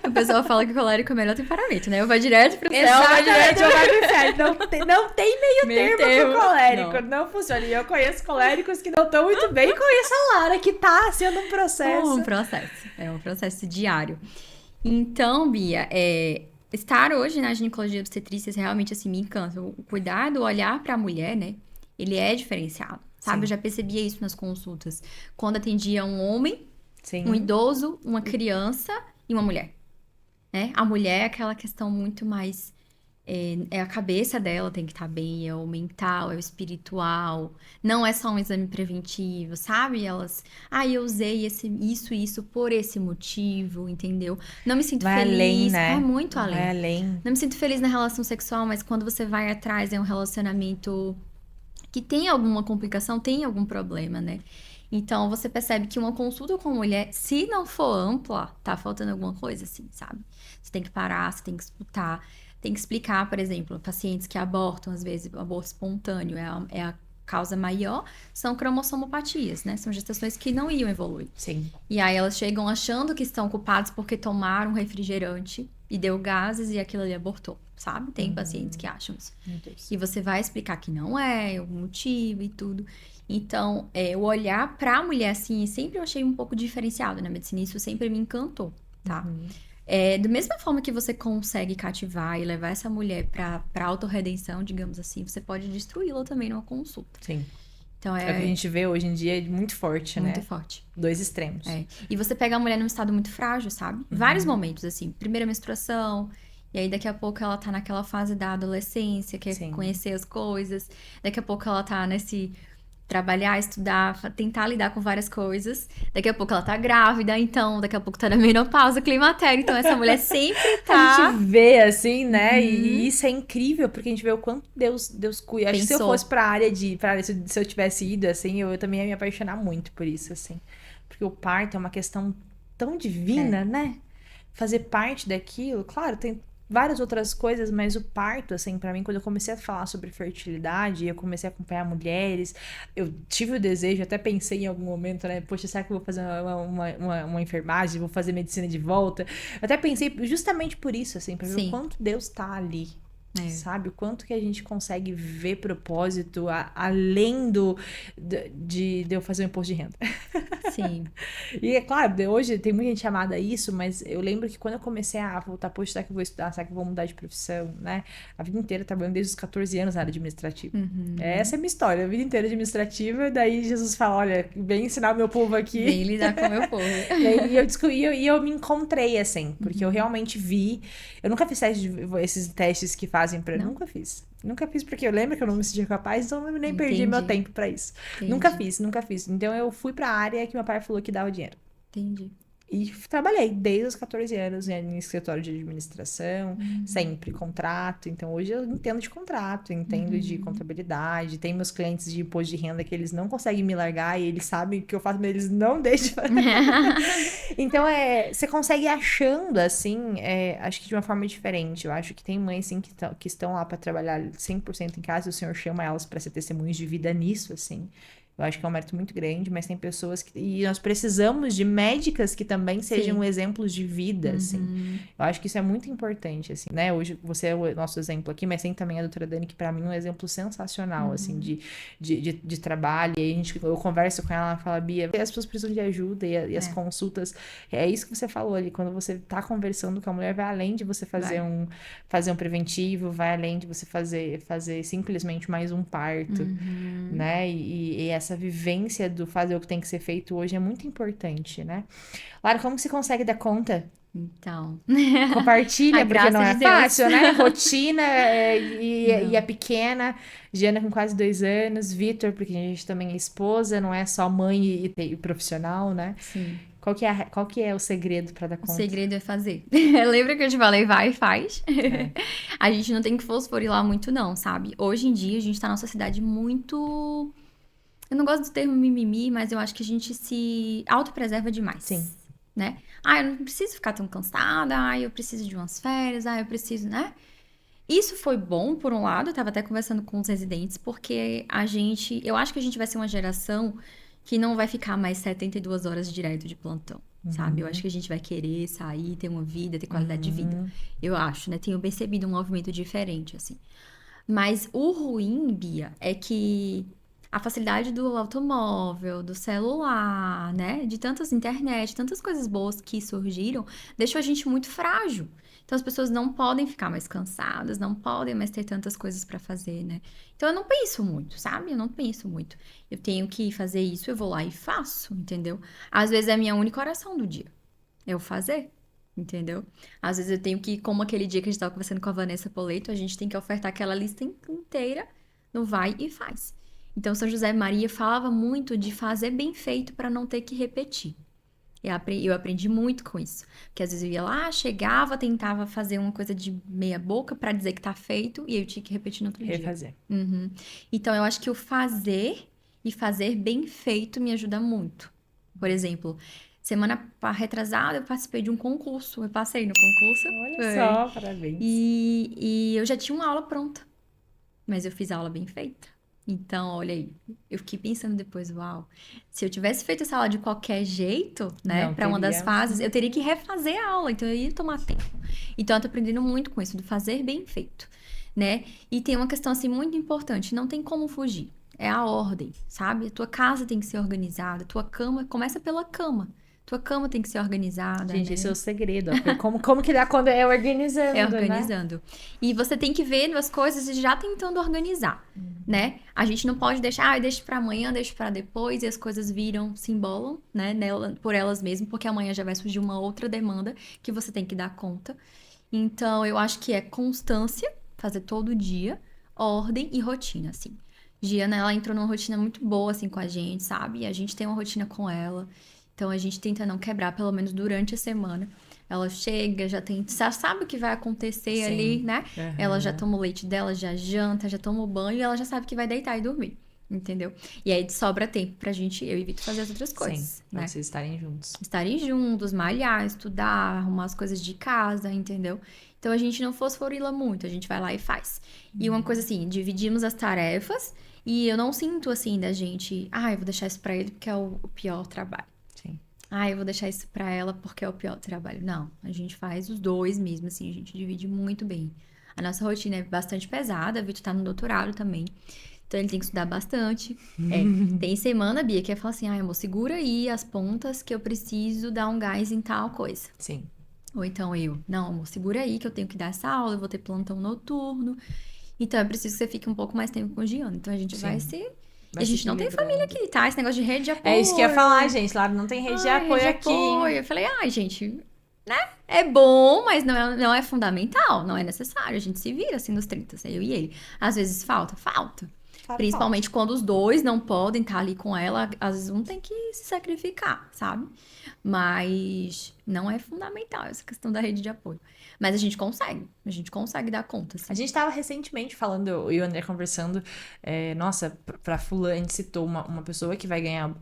O pessoal fala que colérico é o melhor temperamento, né? Eu vou direto pro céu, Exatamente, eu vou pro inferno. Não tem meio termo pro colérico, não funciona. E eu conheço coléricos que não estão muito bem, e conheço a Lara, que tá sendo um processo. É um processo diário. Então, Bia, estar hoje na ginecologia obstetrícia realmente, assim, me encanta. O cuidado, o olhar pra mulher, né? Ele é diferenciado, sabe? Sim. Eu já percebia isso nas consultas. Quando atendia um homem, Sim. um idoso, uma criança e uma mulher, né? A mulher é aquela questão muito mais... É a cabeça dela tem que estar bem, é o mental, é o espiritual. Não é só um exame preventivo, sabe? Elas... eu usei isso por esse motivo, entendeu? Não me sinto vai feliz. Além, né? Vai muito além. Vai além. Não me sinto feliz na relação sexual, mas quando você vai atrás, é um relacionamento que tem alguma complicação, tem algum problema, né? Então, você percebe que uma consulta com mulher, se não for ampla, tá faltando alguma coisa, assim, sabe? Você tem que parar, você tem que escutar, tem que explicar, por exemplo, pacientes que abortam, às vezes, o aborto espontâneo é a causa maior, são cromossomopatias, né? São gestações que não iam evoluir. Sim. E aí, elas chegam achando que estão culpadas porque tomaram refrigerante e deu gases e aquilo ali abortou, sabe? Tem pacientes que acham isso. Meu Deus. E você vai explicar que não é, o motivo e tudo. Então, o olhar pra mulher, assim, sempre eu achei um pouco diferenciado na medicina. Isso sempre me encantou, tá? Da mesma forma que você consegue cativar e levar essa mulher pra autorredenção, digamos assim, você pode destruí-la também numa consulta. Sim. Então, É o que a gente vê hoje em dia, muito forte, né? muito forte. Dois extremos. E você pega a mulher num estado muito frágil, sabe? Vários momentos, assim. Primeira menstruação, e aí daqui a pouco ela tá naquela fase da adolescência, quer Sim. conhecer as coisas. Daqui a pouco ela tá nesse trabalhar, estudar, tentar lidar com várias coisas. Daqui a pouco ela tá grávida, então daqui a pouco tá na menopausa, climatério. Então essa mulher sempre tá... A gente vê, assim, né? E isso é incrível, porque a gente vê o quanto Deus cuida. Acho que se eu Pensou. fosse pra área se eu tivesse ido, assim, eu também ia me apaixonar muito por isso, assim. Porque o parto é uma questão tão divina, né? Fazer parte daquilo, claro, tem várias outras coisas, mas o parto, assim, pra mim, quando eu comecei a falar sobre fertilidade, eu comecei a acompanhar mulheres, eu tive o desejo, até pensei em algum momento, né, poxa, será que eu vou fazer uma enfermagem, vou fazer medicina de volta? Eu até pensei justamente por isso, assim, pra ver Sim. o quanto Deus tá ali, sabe? O quanto que a gente consegue ver propósito além de eu fazer um imposto de renda. Sim. E é claro, hoje tem muita gente chamada a isso, mas eu lembro que quando eu comecei a voltar, poxa, será que eu vou estudar? Será que eu vou mudar de profissão, né? A vida inteira trabalhando desde os 14 anos na área administrativa. Essa é a minha história, a vida inteira administrativa. Daí Jesus fala, olha, vem ensinar o meu povo aqui. Vem lidar com o meu povo. E eu me encontrei, assim, porque eu realmente vi. Eu nunca fiz esses testes que fazem pra... Não. Nunca fiz. Nunca fiz, porque eu lembro que eu não me sentia capaz, então eu nem perdi Entendi. meu tempo pra isso. Entendi. Nunca fiz. Então eu fui pra área que meu pai falou que dava dinheiro. Entendi. E trabalhei desde os 14 anos em escritório de administração, sempre contrato. Então, hoje eu entendo de contrato, entendo de contabilidade. Tem meus clientes de imposto de renda que eles não conseguem me largar e eles sabem o que eu faço, mas eles não deixam de fazer. Então, você consegue ir achando, assim, acho que de uma forma diferente. Eu acho que tem mães, assim, que estão lá para trabalhar 100% em casa e o Senhor chama elas para ser testemunhas de vida nisso, assim. Eu acho que é um mérito muito grande, mas tem pessoas que... E nós precisamos de médicas que também sejam exemplos de vida, assim. Eu acho que isso é muito importante, assim, né? Hoje você é o nosso exemplo aqui, mas tem também a doutora Dani, que pra mim é um exemplo sensacional, assim, de trabalho. E aí eu converso com ela fala, Bia, as pessoas precisam de ajuda e as consultas... É isso que você falou ali, quando você tá conversando com a mulher, vai além de você fazer um preventivo, vai além de você fazer simplesmente mais um parto, né? E essa vivência do fazer o que tem que ser feito hoje é muito importante, né? Lara, como que você consegue dar conta? Então... Compartilha, porque graça não é de Deus. fácil, né? Rotina e a pequena, Giana com quase 2 anos, Vitor, porque a gente também é esposa, não é só mãe e profissional, né? Sim. Qual que é o segredo para dar conta? O segredo é fazer. Lembra que eu te falei, vai e faz? A gente não tem que fosforilar muito, não, sabe? Hoje em dia, a gente tá numa sociedade muito... Eu não gosto do termo mimimi, mas eu acho que a gente se autopreserva demais. Sim. né? Eu não preciso ficar tão cansada, eu preciso de umas férias, eu preciso, né? Isso foi bom, por um lado, eu tava até conversando com os residentes, porque eu acho que a gente vai ser uma geração que não vai ficar mais 72 horas direto de plantão, sabe? Eu acho que a gente vai querer sair, ter uma vida, ter qualidade de vida. Eu acho, né? Tenho percebido um movimento diferente, assim. Mas o ruim, Bia, é que a facilidade do automóvel, do celular, né? De tantas internet, tantas coisas boas que surgiram, deixou a gente muito frágil. Então as pessoas não podem ficar mais cansadas, não podem mais ter tantas coisas pra fazer, né? Então eu não penso muito, sabe? Eu não penso muito. Eu tenho que fazer isso, eu vou lá e faço, entendeu? Às vezes é a minha única oração do dia. Eu fazer. Entendeu? Às vezes eu tenho que, como aquele dia que a gente tava conversando com a Vanessa Poleto, a gente tem que ofertar aquela lista inteira no vai e faz. Então, São José Maria falava muito de fazer bem feito para não ter que repetir. Eu aprendi muito com isso. Porque às vezes eu ia lá, chegava, tentava fazer uma coisa de meia boca para dizer que tá feito, e aí eu tinha que repetir no outro dia. Refazer. Então, eu acho que o fazer e fazer bem feito me ajuda muito. Por exemplo, semana retrasada eu participei de um concurso. Eu passei no concurso. Olha só, parabéns. E eu já tinha uma aula pronta. Mas eu fiz a aula bem feita. Então, olha aí, eu fiquei pensando depois, uau, se eu tivesse feito essa aula de qualquer jeito, né, para uma das fases, eu teria que refazer a aula, então eu ia tomar tempo. Então, eu tô aprendendo muito com isso, do fazer bem feito, né? E tem uma questão, assim, muito importante, não tem como fugir, é a ordem, sabe? A tua casa tem que ser organizada, a tua cama, começa pela cama. Tua cama tem que ser organizada, Gente, né? esse é o segredo. Ó. Como que dá quando é organizando, É organizando. né? E você tem que ver as coisas e já tentando organizar, né? A gente não pode deixar, deixa pra amanhã, deixa pra depois, e as coisas se embolam, né? Por elas mesmas, porque amanhã já vai surgir uma outra demanda que você tem que dar conta. Então, eu acho que é constância, fazer todo dia, ordem e rotina, assim. Giana, ela entrou numa rotina muito boa, assim, com a gente, sabe? E a gente tem uma rotina com ela. Então, a gente tenta não quebrar, pelo menos durante a semana. Ela chega, já sabe o que vai acontecer ali, né? Ela já toma o leite dela, já janta, já toma o banho e ela já sabe que vai deitar e dormir. Entendeu? E aí sobra tempo pra gente, eu e Vitor, fazer as outras coisas. Sim, né? pra vocês estarem juntos. Estarem juntos, malhar, estudar, arrumar as coisas de casa, entendeu? Então a gente não fosforila muito, a gente vai lá e faz. E uma coisa assim, dividimos as tarefas e eu não sinto assim da gente, eu vou deixar isso pra ele porque é o pior trabalho. Sim. Eu vou deixar isso pra ela porque é o pior trabalho. Não, a gente faz os dois mesmo, assim, a gente divide muito bem. A nossa rotina é bastante pesada, o Vitor tá no doutorado também. Então ele tem que estudar bastante. Tem semana, Bia, que é falar assim, amor, segura aí as pontas que eu preciso dar um gás em tal coisa. Sim. Ou então não, amor, segura aí que eu tenho que dar essa aula, eu vou ter plantão noturno. Então é preciso que você fique um pouco mais tempo com o Giano. Então a gente vai se... A gente não tem família aqui, tá? Esse negócio de rede de apoio. É isso que eu ia falar, gente. Lá não tem rede de apoio aqui. Eu falei, gente, né? É bom, mas não é fundamental, não é necessário. A gente se vira assim nos 30, eu e ele. Às vezes falta. Principalmente quando os dois não podem estar ali com ela, às vezes um tem que se sacrificar, sabe? Mas não é fundamental essa questão da rede de apoio. Mas a gente consegue dar conta. Assim. A gente tava recentemente falando, eu e o André conversando, nossa, pra fulano, a gente citou uma pessoa que vai ganhar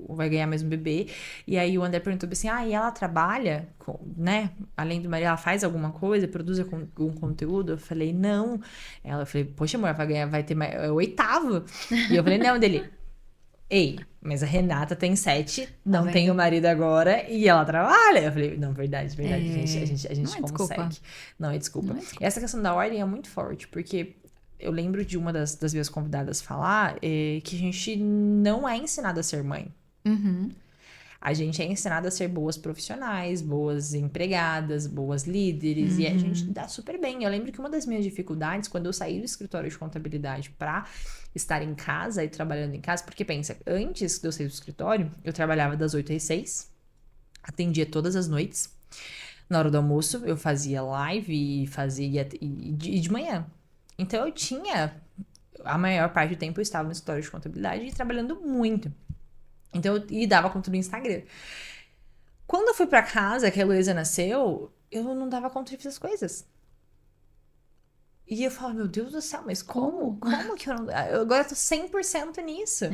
vai ganhar mais um bebê, e aí o André perguntou assim, e ela trabalha, né? Além do marido, ela faz alguma coisa, produz algum conteúdo? Eu falei, não. Eu falei, poxa, amor, vai ter o 8º. E eu falei, não, dele... Ei, mas a Renata tem 7, não tem o marido agora e ela trabalha. Eu falei, não, verdade, gente, a gente não consegue. Não é desculpa. Essa questão da ordem é muito forte, porque eu lembro de uma das minhas convidadas falar que a gente não é ensinado a ser mãe. A gente é ensinado a ser boas profissionais, boas empregadas, boas líderes, e a gente dá super bem. Eu lembro que uma das minhas dificuldades, quando eu saí do escritório de contabilidade pra estar em casa e trabalhando em casa, porque pensa, antes de eu sair do escritório, eu trabalhava das 8 às 6, atendia todas as noites. Na hora do almoço, eu fazia live e de manhã. Então, eu tinha... A maior parte do tempo eu estava no escritório de contabilidade e trabalhando muito. Então, e dava conta do Instagram. Quando eu fui pra casa, que a Heloísa nasceu, eu não dava conta de fazer as coisas. E eu falo, meu Deus do céu, mas como? Como que eu não... Agora eu tô 100% nisso.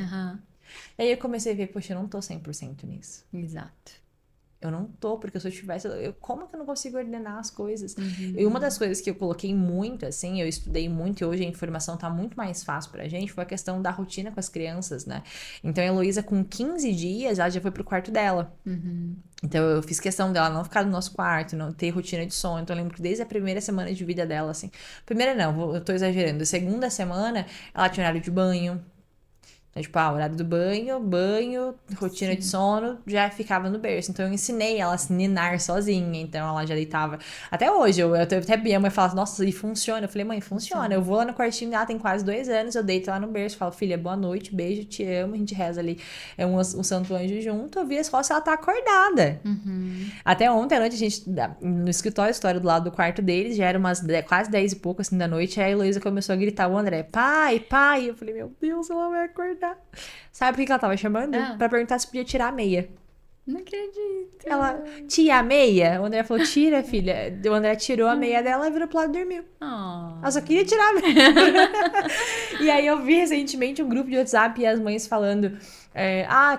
E aí eu comecei a ver, poxa, eu não tô 100% nisso. Exato. Eu não tô, porque se eu tivesse... como que eu não consigo ordenar as coisas? E uma das coisas que eu coloquei muito, assim, eu estudei muito e hoje a informação tá muito mais fácil pra gente, foi a questão da rotina com as crianças, né? Então, a Heloísa, com 15 dias, ela já foi pro quarto dela. Então, eu fiz questão dela não ficar no nosso quarto, não ter rotina de sono. Então, eu lembro que desde a primeira semana de vida dela, assim... Primeira não, eu tô exagerando. A segunda semana, ela tinha horário de banho. Então, tipo, horário do banho, rotina de sono, já ficava no berço. Então, eu ensinei ela a se ninar sozinha. Então, ela já deitava. Até hoje, eu até minha mãe fala, nossa, e funciona? Eu falei, mãe, funciona. Eu vou lá no quartinho dela, tem quase 2 anos, eu deito lá no berço, falo, filha, boa noite, beijo, te amo. A gente reza ali um santo anjo junto. Eu vi as costas, ela tá acordada. Até ontem à noite, a gente, no escritório do lado do quarto deles, já era umas quase 10 e pouco, assim, da noite, aí a Heloísa começou a gritar, o André, pai, pai. Eu falei, meu Deus, ela vai acordar. Sabe por que ela tava chamando? Pra perguntar se podia tirar a meia. Não acredito. Ela, tia, a meia? O André falou, tira, filha. O André tirou a meia dela e virou pro lado e dormiu. Ela só queria tirar a meia. E aí eu vi recentemente um grupo de WhatsApp e as mães falando,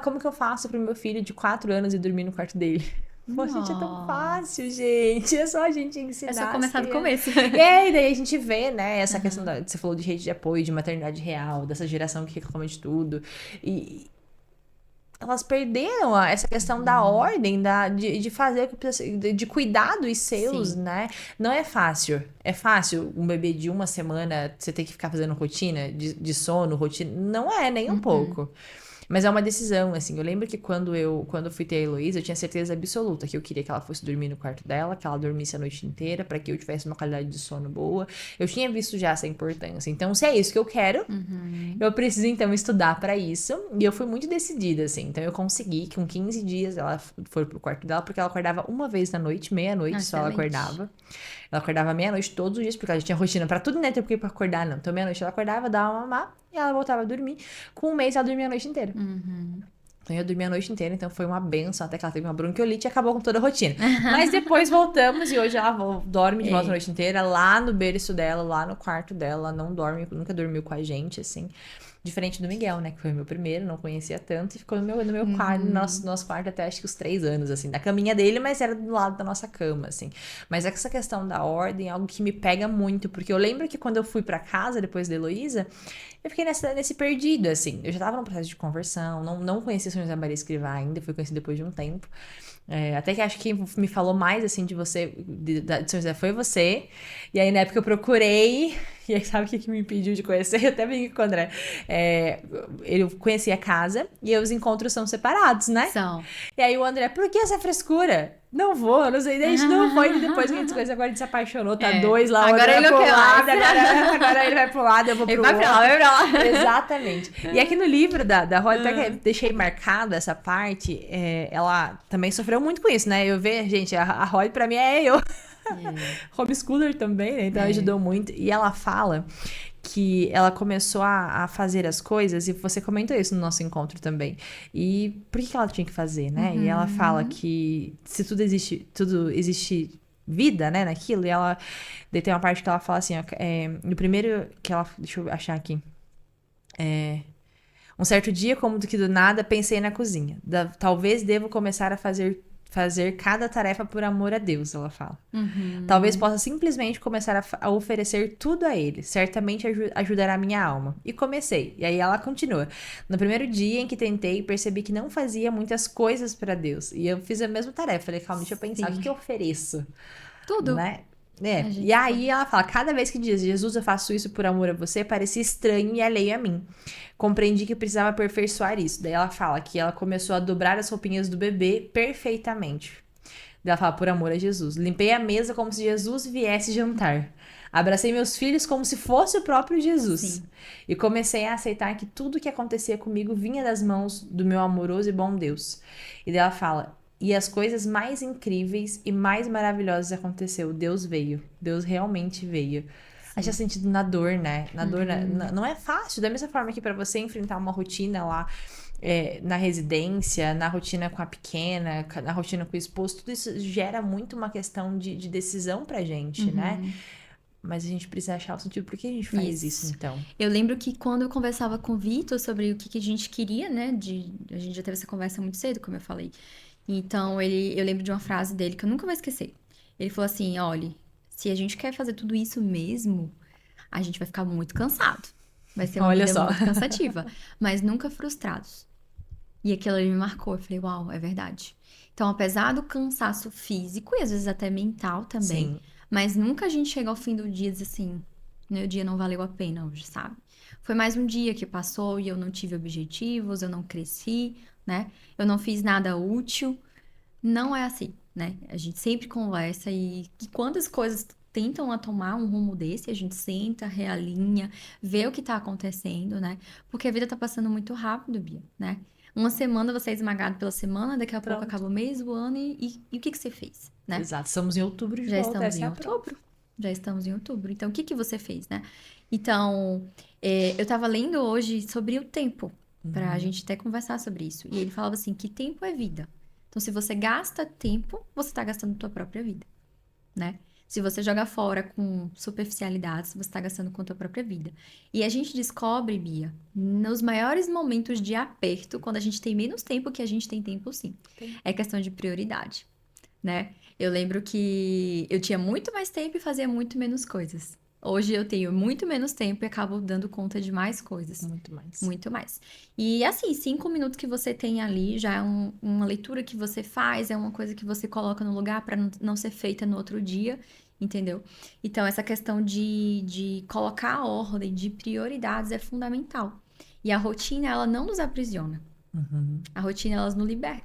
como que eu faço pro meu filho de 4 anos ir dormir no quarto dele? Pô, gente, é tão fácil, gente. É só a gente ensinar. É só começar do começo. E aí, daí a gente vê, né, essa questão você falou de rede de apoio, de maternidade real, dessa geração que reclama de tudo. E elas perderam essa questão da ordem, de fazer, de cuidar dos seus, né? Não é fácil. É fácil um bebê de 1 semana, você ter que ficar fazendo rotina de sono, rotina. Não é, nem um pouco. Mas é uma decisão, assim. Eu lembro que quando eu fui ter a Heloísa, eu tinha certeza absoluta que eu queria que ela fosse dormir no quarto dela, que ela dormisse a noite inteira, pra que eu tivesse uma qualidade de sono boa. Eu tinha visto já essa importância. Então, se é isso que eu quero, eu preciso, então, estudar pra isso. E eu fui muito decidida, assim. Então, eu consegui que com 15 dias ela foi pro quarto dela, porque ela acordava uma vez na noite, meia-noite só ela acordava. Ela acordava meia-noite todos os dias, porque ela já tinha rotina pra tudo, né? Tem porque pra acordar, não. Então, meia-noite ela acordava, dava uma mamar, e ela voltava a dormir. Com 1 mês, ela dormia a noite inteira. Então, eu dormia a noite inteira, então foi uma benção, até que ela teve uma bronquiolite e acabou com toda a rotina. Mas depois voltamos, e hoje ela dorme de volta a noite inteira, lá no berço dela, lá no quarto dela. Ela não dorme, nunca dormiu com a gente, assim. Diferente do Miguel, né? Que foi meu primeiro, não conhecia tanto. E ficou no meu quarto, no nosso quarto até acho que os 3 anos, assim. Da caminha dele, mas era do lado da nossa cama, assim. Mas essa questão da ordem é algo que me pega muito. Porque eu lembro que quando eu fui pra casa, depois da Heloísa, eu fiquei nesse perdido, assim. Eu já tava num processo de conversão, não conhecia São José Maria Escrivá ainda. Fui conhecer depois de um tempo. Até que acho que quem me falou mais, assim, de você, de São José, foi você. E aí, na época, eu procurei. E aí, sabe o que me impediu de conhecer? Eu até brinquei com o André. Eu conheci a casa e os encontros são separados, né? São. E aí, o André, por que essa frescura? Não vou, não sei, a gente não foi. E depois que a gente se conheceu, agora a gente se apaixonou, tá 2 lá. Agora ele vai pro lado. Agora ele vai pro lado, eu vou pro outro. Ele vai pra lá. Exatamente. E aqui no livro da Holly, até que deixei marcada essa parte, ela também sofreu muito com isso, né? Eu vejo, gente, a Holly pra mim é eu. Homeschooler também, né? Então ajudou muito. E ela fala que ela começou a fazer as coisas, e você comentou isso no nosso encontro também. E por que ela tinha que fazer, né? E ela fala que se tudo existe vida, né, naquilo, e ela tem uma parte que ela fala assim, ó, no primeiro que ela, deixa eu achar aqui, um certo dia, como do que do nada, pensei na cozinha. Talvez devo começar a fazer cada tarefa por amor a Deus, ela fala. Talvez possa simplesmente começar a oferecer tudo a Ele. Certamente ajudará a minha alma. E comecei. E aí ela continua. No primeiro dia em que tentei, percebi que não fazia muitas coisas para Deus. E eu fiz a mesma tarefa. Falei, calma, deixa eu pensar. O que eu ofereço? Tudo. Né? E aí ela fala, cada vez que diz, Jesus, eu faço isso por amor a você, parecia estranho e alheio a mim. Compreendi que precisava aperfeiçoar isso. Daí ela fala que ela começou a dobrar as roupinhas do bebê perfeitamente. Daí ela fala, por amor a Jesus. Limpei a mesa como se Jesus viesse jantar. Abracei meus filhos como se fosse o próprio Jesus. Sim. E comecei a aceitar que tudo que acontecia comigo vinha das mãos do meu amoroso e bom Deus. E daí ela fala, e as coisas mais incríveis e mais maravilhosas aconteceu. Deus veio. Deus realmente veio. Acha sentido na dor, né? Na dor, não é fácil. Da mesma forma que para você enfrentar uma rotina lá na residência, na rotina com a pequena, na rotina com o esposo, tudo isso gera muito uma questão de decisão pra gente, né? Mas a gente precisa achar o sentido. Por que a gente faz isso então? Eu lembro que quando eu conversava com o Vitor sobre o que a gente queria, né? A gente já teve essa conversa muito cedo, como eu falei. Então, eu lembro de uma frase dele que eu nunca vou esquecer. Ele falou assim, olha, se a gente quer fazer tudo isso mesmo, a gente vai ficar muito cansado. Vai ser uma Olha vida só. muito cansativa, mas nunca frustrados. E aquilo ali me marcou. Eu falei, uau, é verdade. Então, apesar do cansaço físico e às vezes até mental também, Sim. mas nunca a gente chega ao fim do dia e diz assim, meu dia não valeu a pena hoje, sabe? Foi mais um dia que passou e eu não tive objetivos, eu não cresci, né? Eu não fiz nada útil. Não é assim, né? A gente sempre conversa e quando as coisas tentam a tomar um rumo desse, a gente senta, realinha, vê o que tá acontecendo, né? Porque a vida tá passando muito rápido, Bia, né? Uma semana você é esmagado pela semana, daqui a pouco Pronto. acaba o mês, o ano e o que que você fez, né? Exato. Estamos em outubro de Já volta. estamos Essa é em a prova. outubro. Já estamos em outubro. Então, o que que você fez, né? Então, eu tava lendo hoje sobre o tempo, pra gente até conversar sobre isso. E ele falava assim, que tempo é vida. Então, se você gasta tempo, você tá gastando tua própria vida, né? Se você joga fora com superficialidades, você tá gastando com tua própria vida. E a gente descobre, Bia, nos maiores momentos de aperto, quando a gente tem menos tempo que a gente tem tempo, sim. Tem. É questão de prioridade, né? Eu lembro que eu tinha muito mais tempo e fazia muito menos coisas. Hoje eu tenho muito menos tempo e acabo dando conta de mais coisas. Muito mais. Muito mais. E assim, 5 minutos que você tem ali já é uma leitura que você faz, é uma coisa que você coloca no lugar para não ser feita no outro dia, entendeu? Então, essa questão de colocar a ordem de prioridades é fundamental. E a rotina, ela não nos aprisiona. A rotina,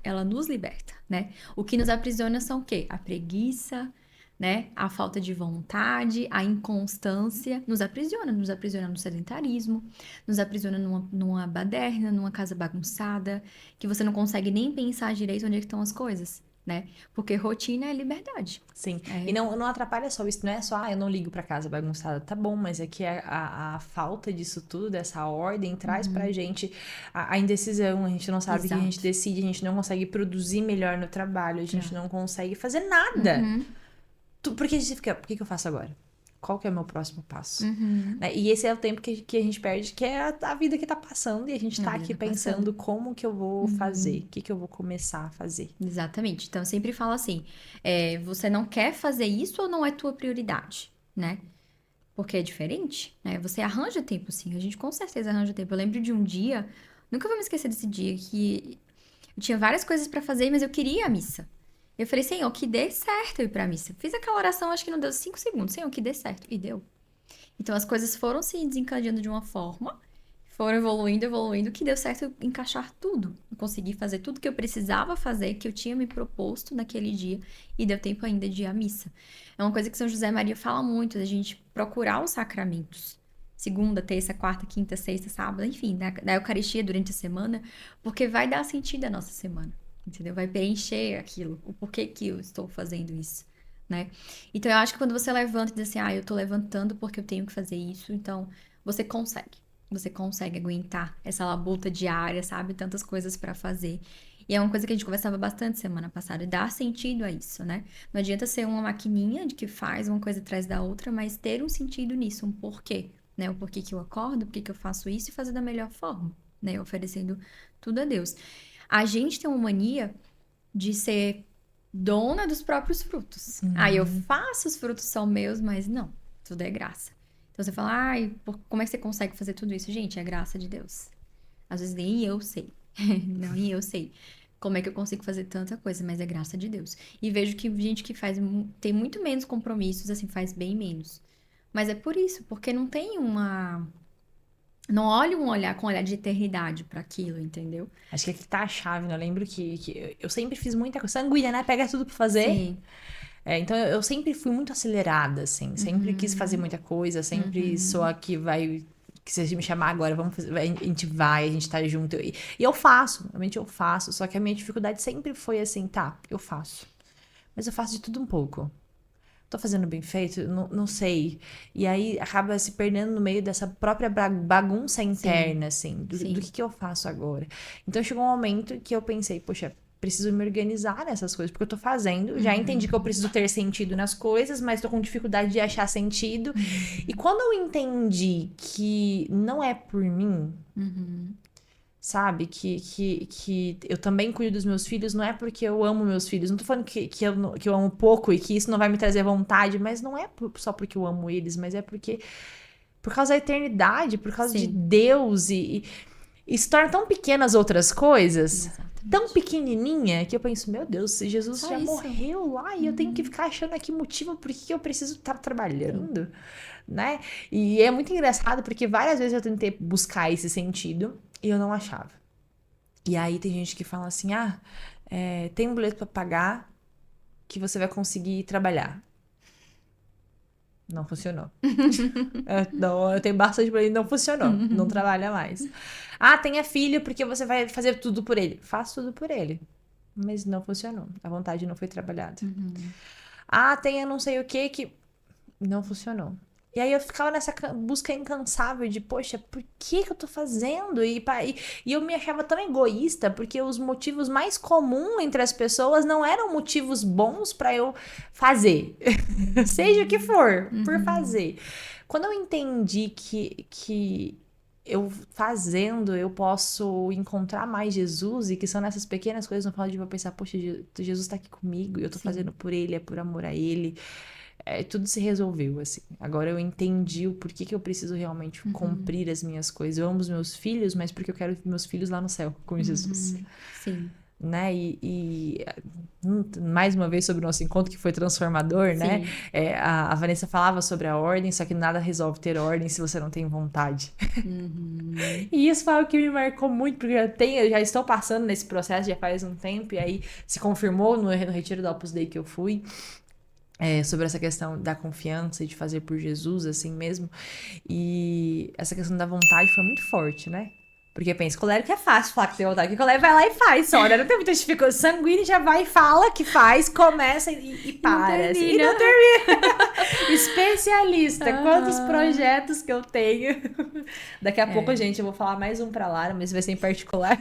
ela nos liberta, né? O que nos aprisiona são o quê? A preguiça, né? A falta de vontade, a inconstância, nos aprisiona no sedentarismo, nos aprisiona numa baderna, numa casa bagunçada, que você não consegue nem pensar direito onde é que estão as coisas, né? Porque rotina é liberdade. Sim. É. E não atrapalha só isso, não é só, eu não ligo pra casa bagunçada. Tá bom, mas é que a falta disso tudo, dessa ordem, traz pra gente a indecisão. A gente não sabe o que a gente Exato. decide, a gente não consegue produzir melhor no trabalho, a gente É. não consegue fazer nada. Porque a gente fica, por que eu faço agora? Qual que é o meu próximo passo? Né? E esse é o tempo que a gente perde, que é a vida que tá passando, e a gente A tá vida aqui tá pensando passando. como que eu vou fazer, o que que eu vou começar a fazer. Exatamente. Então, eu sempre falo assim, você não quer fazer isso ou não é tua prioridade, né? Porque é diferente, né? Você arranja tempo, sim. A gente com certeza arranja tempo. Eu lembro de um dia, nunca vou me esquecer desse dia, que eu tinha várias coisas pra fazer, mas eu queria ir à missa. Eu falei, Senhor, que dê certo eu ir pra missa. Fiz aquela oração, acho que não deu 5 segundos. Senhor, que dê certo. E deu. Então as coisas foram se desencadeando de uma forma, foram evoluindo, que deu certo eu encaixar tudo. Eu consegui fazer tudo que eu precisava fazer, que eu tinha me proposto naquele dia, e deu tempo ainda de ir à missa. É uma coisa que São José Maria fala muito, da gente procurar os sacramentos. Segunda, terça, quarta, quinta, sexta, sábado, enfim, da Eucaristia durante a semana, porque vai dar sentido à nossa semana, entendeu? Vai preencher aquilo, o porquê que eu estou fazendo isso, né? Então, eu acho que quando você levanta e diz assim, eu tô levantando porque eu tenho que fazer isso, então você consegue. Você consegue aguentar essa labuta diária, sabe? Tantas coisas pra fazer. E é uma coisa que a gente conversava bastante semana passada, e dar sentido a isso, né? Não adianta ser uma maquininha de que faz uma coisa atrás da outra, mas ter um sentido nisso, um porquê, né? O porquê que eu acordo, porquê que eu faço isso e fazer da melhor forma, né? Oferecendo tudo a Deus. A gente tem uma mania de ser dona dos próprios frutos. Eu faço, os frutos são meus, mas não, tudo é graça. Então você fala, como é que você consegue fazer tudo isso? Gente, é graça de Deus. Às vezes nem eu sei. Nem eu sei como é que eu consigo fazer tanta coisa, mas é graça de Deus. E vejo que gente que tem muito menos compromissos, assim, faz bem menos. Mas é por isso, porque não tem não olha com um olhar de eternidade pra aquilo, entendeu? Acho que aqui tá a chave, né? Eu lembro que eu sempre fiz muita coisa. Sanguínea, né? Pega tudo pra fazer. Sim. Então eu sempre fui muito acelerada, assim. Sempre quis fazer muita coisa. Sempre sou a que vai. Que se você me chamar agora, vamos fazer, a gente tá junto. E eu faço, realmente eu faço. Só que a minha dificuldade sempre foi assim, tá, eu faço. Mas eu faço de tudo um pouco. Tô fazendo bem feito? Não sei. E aí acaba se perdendo no meio dessa própria bagunça interna, assim, do que eu faço agora. Então chegou um momento que eu pensei, poxa, preciso me organizar nessas coisas, porque eu tô fazendo. Já entendi que eu preciso ter sentido nas coisas, mas tô com dificuldade de achar sentido. E quando eu entendi que não é por mim, sabe? Que eu também cuido dos meus filhos, não é porque eu amo meus filhos. Não tô falando que eu amo pouco e que isso não vai me trazer vontade, mas não é só porque eu amo eles, mas é porque por causa da eternidade, por causa de Deus e se torna tão pequenas outras coisas, tão pequenininha, que eu penso, meu Deus, se Jesus já morreu lá e eu tenho que ficar achando aqui motivo por que eu preciso estar trabalhando, né? E é muito engraçado porque várias vezes eu tentei buscar esse sentido e eu não achava. E aí tem gente que fala assim, tem um boleto pra pagar que você vai conseguir trabalhar. Não funcionou. Eu tenho bastante pra ele, não funcionou. Não trabalha mais. Tenha filho porque você vai fazer tudo por ele. Faço tudo por ele. Mas não funcionou. A vontade não foi trabalhada. Tenha não sei o que não funcionou. E aí eu ficava nessa busca incansável de, poxa, por que eu tô fazendo? E eu me achava tão egoísta, porque os motivos mais comuns entre as pessoas não eram motivos bons pra eu fazer. Seja o que for, por fazer. Quando eu entendi que eu fazendo, eu posso encontrar mais Jesus, e que são nessas pequenas coisas, no final de eu pensar, poxa, Jesus tá aqui comigo, eu tô fazendo por ele, é por amor a ele. Tudo se resolveu, assim. Agora eu entendi o porquê que eu preciso realmente cumprir as minhas coisas. Eu amo os meus filhos, mas porque eu quero meus filhos lá no céu com Jesus. Sim. Né? E mais uma vez sobre o nosso encontro, que foi transformador, Sim. né? A Vanessa falava sobre a ordem, só que nada resolve ter ordem se você não tem vontade. E isso foi algo que me marcou muito, porque eu já estou passando nesse processo já faz um tempo, e aí se confirmou no retiro do Opus Dei que eu fui. Sobre essa questão da confiança e de fazer por Jesus, assim mesmo. E essa questão da vontade foi muito forte, né? Porque pensa, colérico é fácil falar que tem vontade, porque colérico vai lá e faz só, né? Não tem muita dificuldade. Sanguíneo já vai e fala que faz, começa e para. Assim, e não termina. Especialista. Quantos projetos que eu tenho. Daqui a pouco, gente, eu vou falar mais um pra Lara, mas vai ser em particular.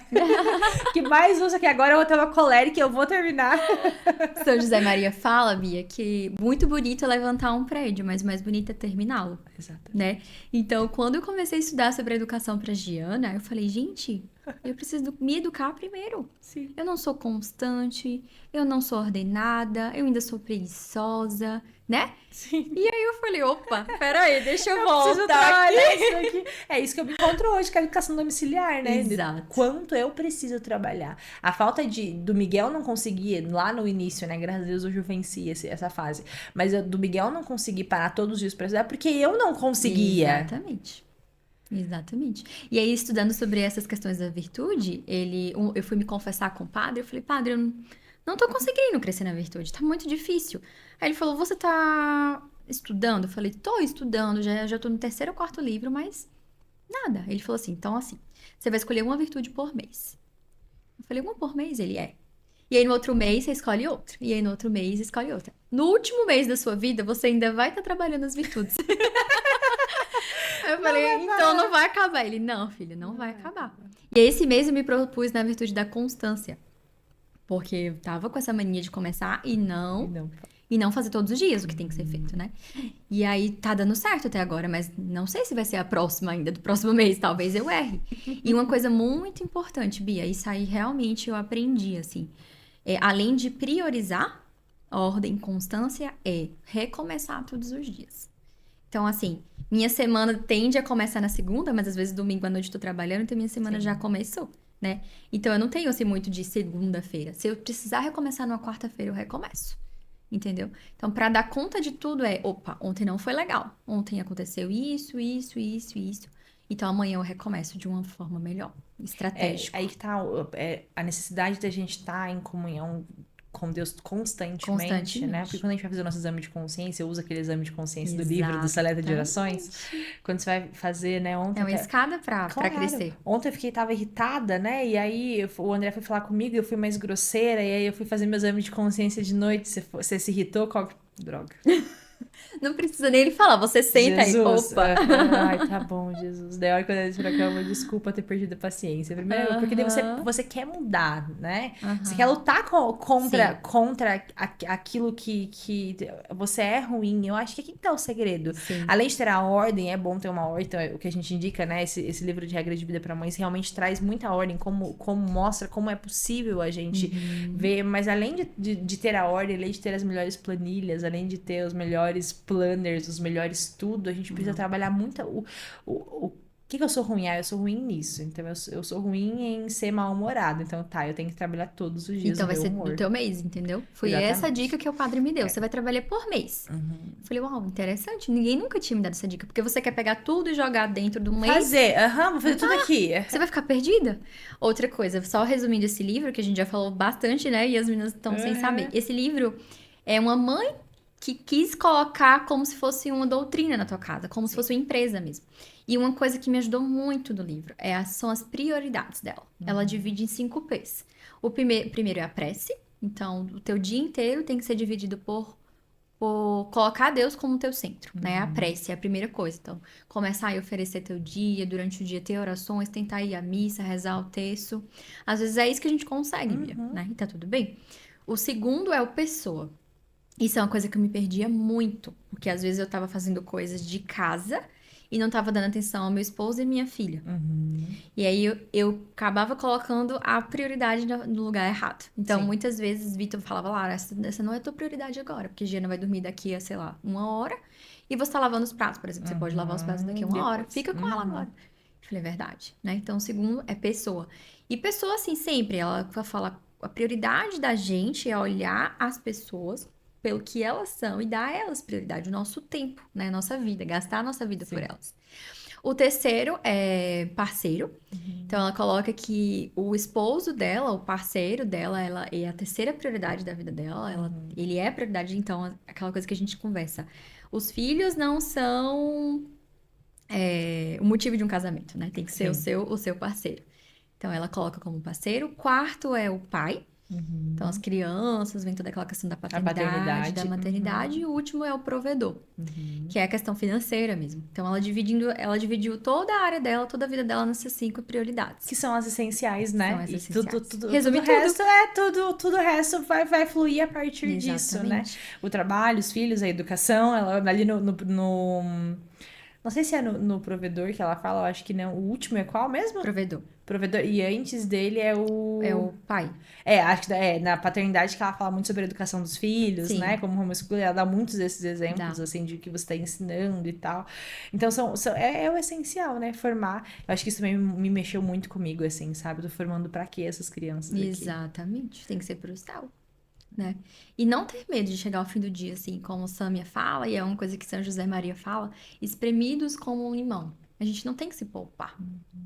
Que mais um, só que agora eu vou ter uma colérica e eu vou terminar. São José Maria fala, Bia, que muito bonito é levantar um prédio, mas mais bonito é terminá-lo. Exato. Né? Então, quando eu comecei a estudar sobre a educação pra Giana, eu falei, gente, eu preciso me educar primeiro. Sim. Eu não sou constante, eu não sou ordenada, eu ainda sou preguiçosa, né? Sim. E aí eu falei, opa, peraí, deixa eu voltar aqui. É isso que eu me encontro hoje com a educação domiciliar, né? Exato. Quanto eu preciso trabalhar. A falta do Miguel não conseguir, lá no início, né? Graças a Deus hoje eu venci essa fase. Mas do Miguel não conseguir parar todos os dias pra estudar, porque eu não conseguia. Exatamente. E aí, estudando sobre essas questões da virtude, eu fui me confessar com o padre, eu falei, padre, eu não tô conseguindo crescer na virtude, tá muito difícil. Aí ele falou, você tá estudando? Eu falei, tô estudando, já tô no 3º ou 4º livro, mas nada. Ele falou assim, então assim, você vai escolher uma virtude por mês. Eu falei, uma por mês? Ele E aí, no outro mês, você escolhe outra. E aí, no outro mês, escolhe outra. No último mês da sua vida, você ainda vai estar trabalhando as virtudes. Eu falei, então não vai acabar. Ele, não, filho, não vai acabar. E esse mês eu me propus na virtude da constância. Porque eu tava com essa mania de começar e não fazer todos os dias o que tem que ser feito, né? E aí tá dando certo até agora, mas não sei se vai ser a próxima ainda, do próximo mês, talvez eu erre. E uma coisa muito importante, Bia, isso aí realmente eu aprendi, assim. Além de priorizar ordem e constância, recomeçar todos os dias. Então, assim, minha semana tende a começar na segunda, mas às vezes domingo à noite eu tô trabalhando, então minha semana já começou, né? Então, eu não tenho, assim, muito de segunda-feira. Se eu precisar recomeçar numa quarta-feira, eu recomeço. Entendeu? Então, pra dar conta de tudo opa, ontem não foi legal. Ontem aconteceu isso. Então, amanhã eu recomeço de uma forma melhor, estratégica. Aí que tá a necessidade da gente estar em comunhão com Deus constantemente, né? Porque quando a gente vai fazer o nosso exame de consciência, eu uso aquele exame de consciência do livro do Seleta de Orações. Quando você vai fazer, né? Ontem é uma escada pra crescer. Ontem tava irritada, né? E aí o André foi falar comigo, eu fui mais grosseira, e aí eu fui fazer meu exame de consciência de noite. Você se irritou? Droga. Não precisa nem ele falar, você senta Jesus. aí, opa. Ai, tá bom, Jesus. Daí a hora que eu entro pra cama, desculpa ter perdido a paciência. Primeiro, porque daí você quer mudar, né? Você quer lutar contra aquilo que você é ruim. Eu acho que aqui que tá o segredo. Sim. Além de ter a ordem, é bom ter uma ordem. Então, o que a gente indica, né? Esse livro de regras de vida para mães realmente traz muita ordem, como mostra como é possível a gente ver. Mas além de ter a ordem, além de ter as melhores planilhas, além de ter os melhores planners, os melhores tudo, a gente precisa trabalhar muito o que eu sou ruim? Eu sou ruim nisso. Então, eu sou ruim em ser mal-humorado. Então, eu tenho que trabalhar todos os dias Então o vai meu ser humor. do teu mês, entendeu? Foi Exatamente. essa dica que o padre me deu. Você vai trabalhar por mês. Falei, uau, interessante. Ninguém nunca tinha me dado essa dica. Porque você quer pegar tudo e jogar dentro do mês. Vou fazer tudo aqui. Você vai ficar perdida. Outra coisa, só resumindo esse livro, que a gente já falou bastante, né? E as meninas estão sem saber. Esse livro é uma mãe que quis colocar como se fosse uma doutrina na tua casa, como se fosse uma empresa mesmo. E uma coisa que me ajudou muito no livro são as prioridades dela. Ela divide em 5 P's. O primeiro é a prece. Então, o teu dia inteiro tem que ser dividido por colocar Deus como teu centro, né? A prece é a primeira coisa. Então, começar a oferecer teu dia, durante o dia ter orações, tentar ir à missa, rezar o terço. Às vezes é isso que a gente consegue, né? E tá tudo bem. O segundo é o pessoa. Isso é uma coisa que eu me perdia muito, porque às vezes eu tava fazendo coisas de casa e não tava dando atenção ao meu esposo e minha filha. E aí eu acabava colocando a prioridade no lugar errado. Então, muitas vezes, Vitor falava, Lara, essa não é a tua prioridade agora, porque Giana vai dormir daqui a, sei lá, 1 hora e você tá lavando os pratos, por exemplo. Você pode lavar os pratos daqui a 1 hora. Fica com ela agora. Eu falei, é verdade, né? Então, o segundo é pessoa. E pessoa, assim, sempre, ela fala, a prioridade da gente é olhar as pessoas pelo que elas são e dar a elas prioridade, o nosso tempo, né? A nossa vida, gastar a nossa vida por elas. O terceiro é parceiro. Então, ela coloca que o esposo dela, o parceiro dela, ela é a terceira prioridade da vida dela. Ele é a prioridade, então, aquela coisa que a gente conversa. Os filhos não são o motivo de um casamento, né? Tem que ser o seu parceiro. Então, ela coloca como parceiro. O quarto é o pai. Então, as crianças, vem toda aquela questão da paternidade, da maternidade. E o último é o provedor, que é a questão financeira mesmo. Então, ela dividiu toda a área dela, toda a vida dela nessas 5 prioridades. Que são as essenciais, né? São as E essenciais. tudo Resume o resto tudo o resto vai fluir a partir disso, né? O trabalho, os filhos, a educação, ela ali no não sei se é no provedor que ela fala, eu acho que não. O último é qual mesmo? Provedor. E antes dele é o... É o pai. Acho que na paternidade que ela fala muito sobre a educação dos filhos, né? Como homeschooling, ela dá muitos desses exemplos, assim, de que você está ensinando e tal. Então, é o essencial, né? Formar. Eu acho que isso também me mexeu muito comigo, assim, sabe? Tô formando pra quê essas crianças aqui? Exatamente. Tem que ser pro céu, né? E não ter medo de chegar ao fim do dia, assim, como Sâmia fala, e é uma coisa que São José Maria fala, espremidos como um limão. A gente não tem que se poupar,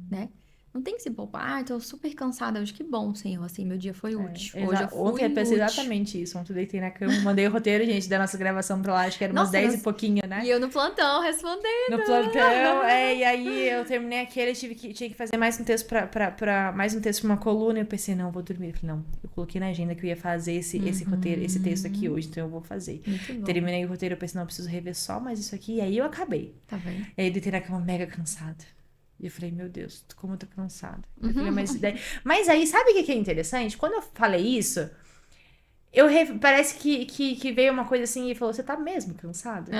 né? Não tem que se poupar. Tô super cansada hoje. Que bom, Senhor. Assim, meu dia foi útil. Hoje eu fui Ontem eu pensei exatamente isso. Ontem eu deitei na cama, mandei o roteiro, gente, da nossa gravação pra lá. Acho que era umas 10 e pouquinho, né? E eu no plantão, respondendo. No plantão, e aí eu terminei aquele, tinha que fazer mais um texto pra mais um texto pra uma coluna. E eu pensei, não, vou dormir. Eu falei, não, eu coloquei na agenda que eu ia fazer esse roteiro, esse texto aqui hoje, então eu vou fazer. Muito bom. Terminei o roteiro, eu pensei, não, eu preciso rever só mais isso aqui. E aí eu acabei. Tá vendo? E aí eu deitei na cama mega cansada. E eu falei, meu Deus, como eu tô cansada. Eu falei, mas aí, sabe o que é interessante? Quando eu falei isso, parece que veio uma coisa assim e falou, você tá mesmo cansada?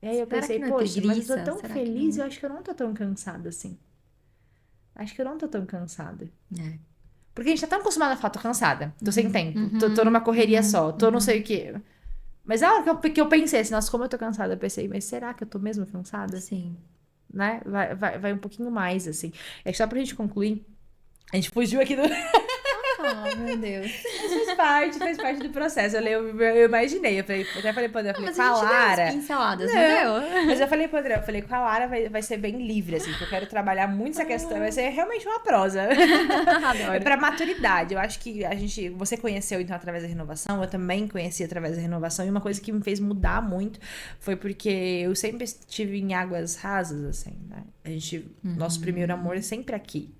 E aí eu pensei, poxa, mas eu tô tão feliz, eu acho que eu não tô tão cansada assim. Acho que eu não tô tão cansada. Porque a gente tá tão acostumado a falar, tô cansada, tô sem tempo, tô numa correria só, tô não sei o quê. Mas a hora que eu pensei assim, nossa, como eu tô cansada, eu pensei, mas será que eu tô mesmo cansada? Sim. Né? Vai um pouquinho mais, assim. É só pra gente concluir. A gente fugiu aqui do... Meu Deus. Mas faz parte do processo. Eu imaginei. Eu até falei pro André, com a Lara. Pinceladas, não deu? Mas eu falei pro André, com a Lara vai ser bem livre, assim, porque eu quero trabalhar muito essa questão. Vai ser realmente uma prosa. Adoro. É pra maturidade. Eu acho que você conheceu, então, através da renovação. Eu também conheci através da renovação. E uma coisa que me fez mudar muito foi porque eu sempre estive em águas rasas, assim, né? Nosso primeiro amor é sempre aqui.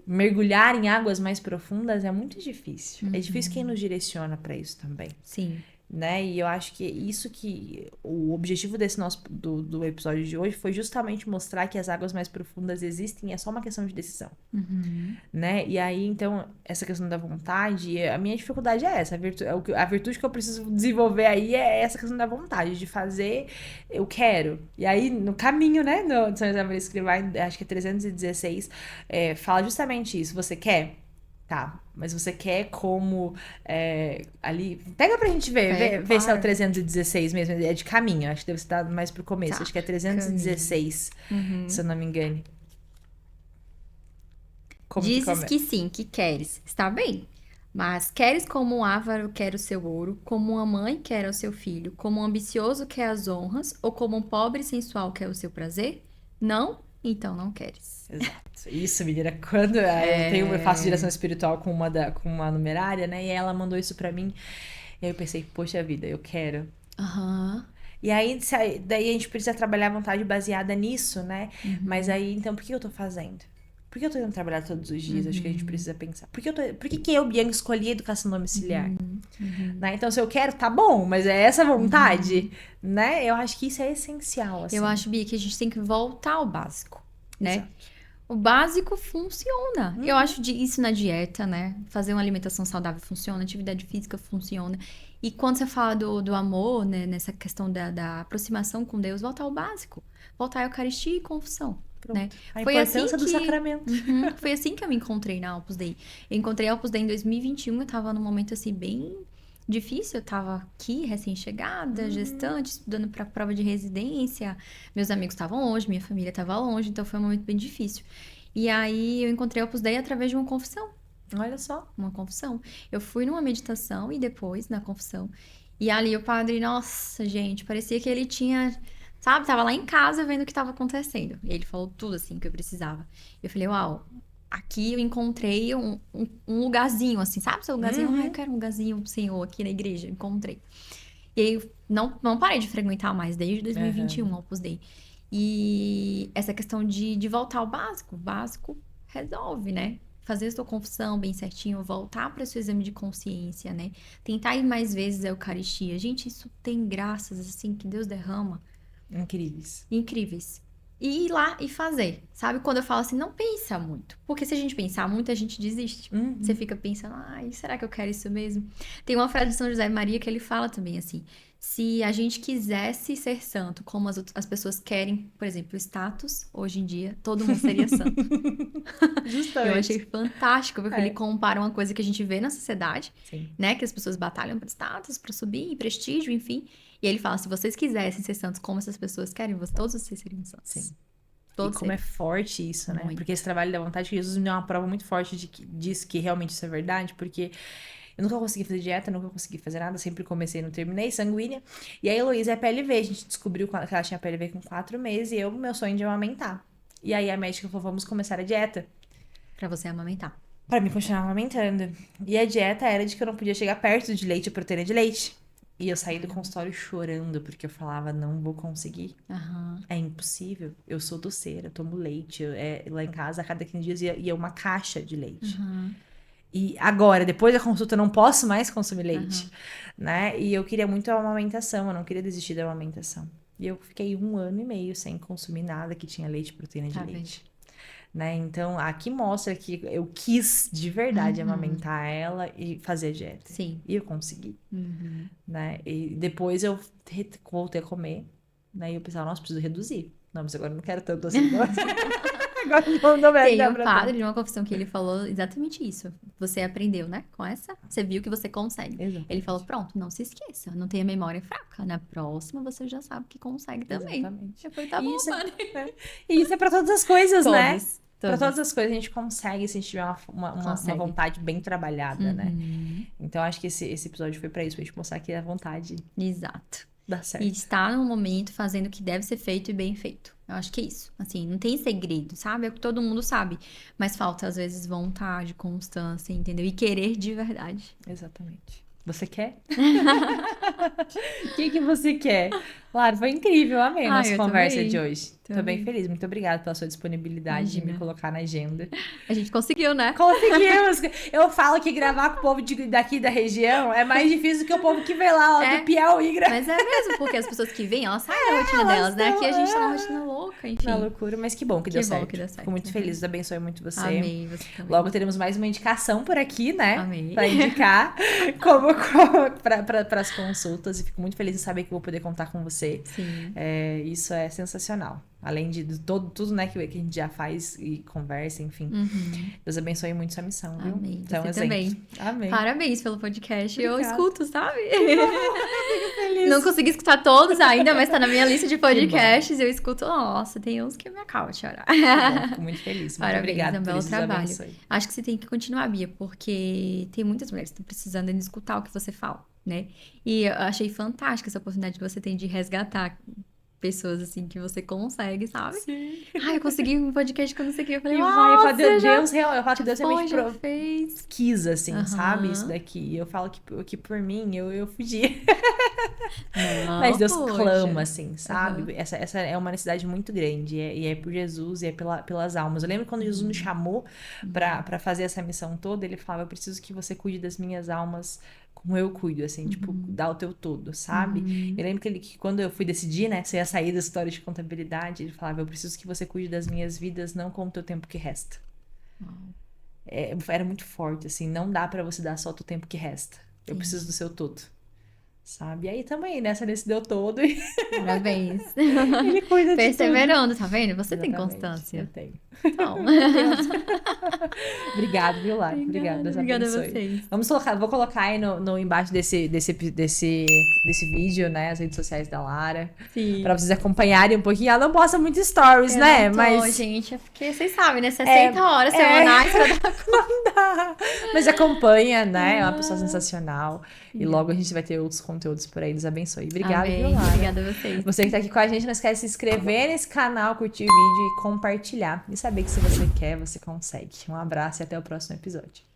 Mergulhar em águas mais profundas é muito difícil. É difícil quem nos direciona pra isso também. Sim. né? E eu acho que isso que o objetivo desse nosso do episódio de hoje foi justamente mostrar que as águas mais profundas existem, é só uma questão de decisão, né? E aí, então, essa questão da vontade, a minha dificuldade é essa, a virtude que eu preciso desenvolver aí é essa questão da vontade, de fazer, eu quero. E aí, no caminho, né, no São José Maria Escrivá, acho que é 316, fala justamente isso, você quer? Tá, mas você quer como ali... Pega pra gente ver Claro. se é o 316 mesmo, é de caminho, acho que deve estar mais pro começo, Tá, acho que é 316, se eu não me engano. Como Dizes que sim, que queres. Está bem. Mas queres como um avaro quer o seu ouro, como uma mãe quer o seu filho, como um ambicioso quer as honras, ou como um pobre sensual quer o seu prazer? Não? Então não queres. Exato. Isso, menina, quando eu faço direção espiritual com uma numerária, né? E ela mandou isso pra mim. E aí eu pensei, poxa vida, eu quero. E aí, daí a gente precisa trabalhar a vontade baseada nisso, né? Mas aí, então, por que eu tô fazendo? Por que eu tô indo trabalhar todos os dias? Acho que a gente precisa pensar. Por que eu, Bianca, escolhi a educação domiciliar? Né? Então, se eu quero, tá bom, mas é essa vontade, né? Eu acho que isso é essencial, assim. Eu acho, Bia, que a gente tem que voltar ao básico, né? Exato. O básico funciona. Eu acho isso na dieta, né? Fazer uma alimentação saudável funciona, atividade física funciona. E quando você fala do amor, né? Nessa questão da aproximação com Deus, voltar ao básico. Voltar à Eucaristia e confissão. Né? A importância do sacramento. Foi assim que eu me encontrei na Opus Dei. Eu encontrei a Opus Dei em 2021, eu tava num momento assim bem difícil, eu tava aqui, recém-chegada, gestante, estudando pra prova de residência, meus amigos estavam longe, minha família tava longe, então foi um momento bem difícil. E aí eu encontrei a Opus Dei através de uma confissão. Olha só. Uma confissão. Eu fui numa meditação e depois na confissão. E ali o padre, nossa, gente, parecia que ele tinha... Sabe? Tava lá em casa vendo o que tava acontecendo. E ele falou tudo assim que eu precisava. Eu falei, uau, aqui eu encontrei um lugarzinho, assim, sabe? Seu lugarzinho, eu quero um lugarzinho, Senhor, aqui na igreja. Encontrei. E aí eu não parei de frequentar mais, desde 2021, Opus Dei. E essa questão de voltar ao básico. O básico resolve, né? Fazer a sua confissão bem certinho, voltar para o seu exame de consciência, né? Tentar ir mais vezes à Eucaristia. Gente, isso tem graças, assim, que Deus derrama. Incríveis. E ir lá e fazer. Sabe? Quando eu falo assim, não pensa muito. Porque se a gente pensar muito, a gente desiste. Você fica pensando, ai, será que eu quero isso mesmo? Tem uma frase de São José Maria que ele fala também assim: se a gente quisesse ser santo, como as pessoas querem, por exemplo, status, hoje em dia, todo mundo seria santo. Justamente. Eu achei fantástico, porque ele compara uma coisa que a gente vê na sociedade, Sim. né? Que as pessoas batalham por status, para subir, prestígio, enfim. E ele fala, se vocês quisessem ser santos como essas pessoas querem, todos vocês seriam santos. Sim. Todos e como é forte isso, né? Muito. Porque esse trabalho da vontade, Jesus me deu uma prova muito forte disso que realmente isso é verdade, porque eu nunca consegui fazer dieta, nunca consegui fazer nada, sempre comecei e não terminei, sanguínea. E a Heloísa é PLV, a gente descobriu que ela tinha PLV com 4 meses e meu sonho de amamentar. E aí a médica falou, vamos começar a dieta. Pra você amamentar. Pra mim continuar amamentando. E a dieta era de que eu não podia chegar perto de leite, proteína de leite. E eu saí do consultório chorando, porque eu falava, não vou conseguir. É impossível. Eu sou doceira, eu tomo leite. Lá em casa, a cada 15 dias ia uma caixa de leite. E agora, depois da consulta, eu não posso mais consumir leite, né? E eu queria muito a amamentação, eu não queria desistir da amamentação. E eu fiquei 1 ano e meio sem consumir nada que tinha leite, proteína de leite. Né? Então, aqui mostra que eu quis de verdade amamentar ela e fazer a dieta. Sim. E eu consegui. Né? E depois eu voltei a comer, né? E eu pensava, nossa, preciso reduzir. Não, mas agora eu não quero tanto assim. Agora não vai Tem um padre de uma confissão que ele falou exatamente isso. Você aprendeu, né? Com essa, você viu que você consegue. Exatamente. Ele falou, pronto, não se esqueça, não tenha memória fraca. Na próxima você já sabe que consegue também. Exatamente. Eu falei, tá bom, padre. E isso é pra todas as coisas, né? Todas. Pra todas as coisas a gente consegue se a gente tiver uma vontade bem trabalhada, né? Então acho que esse episódio foi pra isso, pra gente mostrar que a vontade Exato. dá certo. E estar no momento fazendo o que deve ser feito e bem feito. Eu acho que é isso. Assim, não tem segredo, sabe? É o que todo mundo sabe. Mas falta, às vezes, vontade, constância, entendeu? E querer de verdade. Exatamente. Você quer? O que você quer? Lara, foi incrível, amei a nossa eu conversa também. de hoje. Tô bem feliz, muito obrigada pela sua disponibilidade de me Imagina. colocar na agenda. A gente conseguiu, né? Conseguimos! Eu falo que gravar com o povo daqui da região é mais difícil que o povo que vem lá, ó, do Piauí. Mas é mesmo, porque as pessoas que vêm, elas saem da rotina delas, né? Aqui a gente tá na rotina louca, enfim. Na loucura, mas que bom que deu certo. Que deu certo. Fico muito feliz, Deus abençoe muito você. Amei, você também. Logo teremos mais uma indicação por aqui, né? Amei. Pra indicar para as consultas. E fico muito feliz em saber que vou poder contar com você. Sim. Isso é sensacional. Além de tudo, né, que a gente já faz e conversa, enfim. Deus abençoe muito sua missão, viu? Amém. Então, Você também. Amém. Parabéns pelo podcast. Obrigada. Eu escuto, sabe? Fico feliz. Não consegui escutar todos ainda, mas tá na minha lista de podcasts. Eu escuto, nossa, tem uns que me acabam de chorar. Fico muito feliz. Muito Parabéns, obrigada é um por belo isso. trabalho. Acho que você tem que continuar, Bia, porque tem muitas mulheres que estão precisando ainda escutar o que você fala, né? E eu achei fantástica essa oportunidade que você tem de resgatar pessoas, assim, que você consegue, sabe? Sim. Ai, eu consegui um podcast que eu não sei o que. Eu falei, Eu nossa, falo que Deus realmente fez. quis, assim, sabe? Isso daqui. E eu falo que por mim, eu fugi. Mas Deus clama, assim, sabe? Essa é uma necessidade muito grande. E é por Jesus e é pelas almas. Eu lembro quando Jesus me chamou pra fazer essa missão toda, ele falava, eu preciso que você cuide das minhas almas como eu cuido, assim, tipo, dar o teu todo, sabe? Eu lembro que quando eu fui decidir, né, se eu ia sair da história de contabilidade, ele falava, eu preciso que você cuide das minhas vidas, não com o teu tempo que resta. Era muito forte, assim, não dá pra você dar só o teu tempo que resta. Eu preciso do seu todo. Sabe? E aí também, nesse deu todo. Parabéns. Ele cuida de Perseverando, tá vendo? Você tem Exatamente, constância. Eu tenho. Então. Obrigada, viu, Lara? Obrigada, Deus Obrigada a abençoe. vocês. Vou colocar aí no embaixo desse vídeo, né? As redes sociais da Lara. Sim. Pra vocês acompanharem um pouquinho. Ela não posta muito stories, né? Mas, gente, é porque vocês sabem, né? 60 horas semanais pra dar não dá. Mas acompanha, né? É uma pessoa sensacional. E logo a gente vai ter outros conteúdos por aí. Deus abençoe. Obrigada, viu, Lara? Obrigada a vocês. Você que tá aqui com a gente, não esquece de se inscrever nesse canal, curtir o vídeo e compartilhar. E saber que se você quer, você consegue. Um abraço e até o próximo episódio.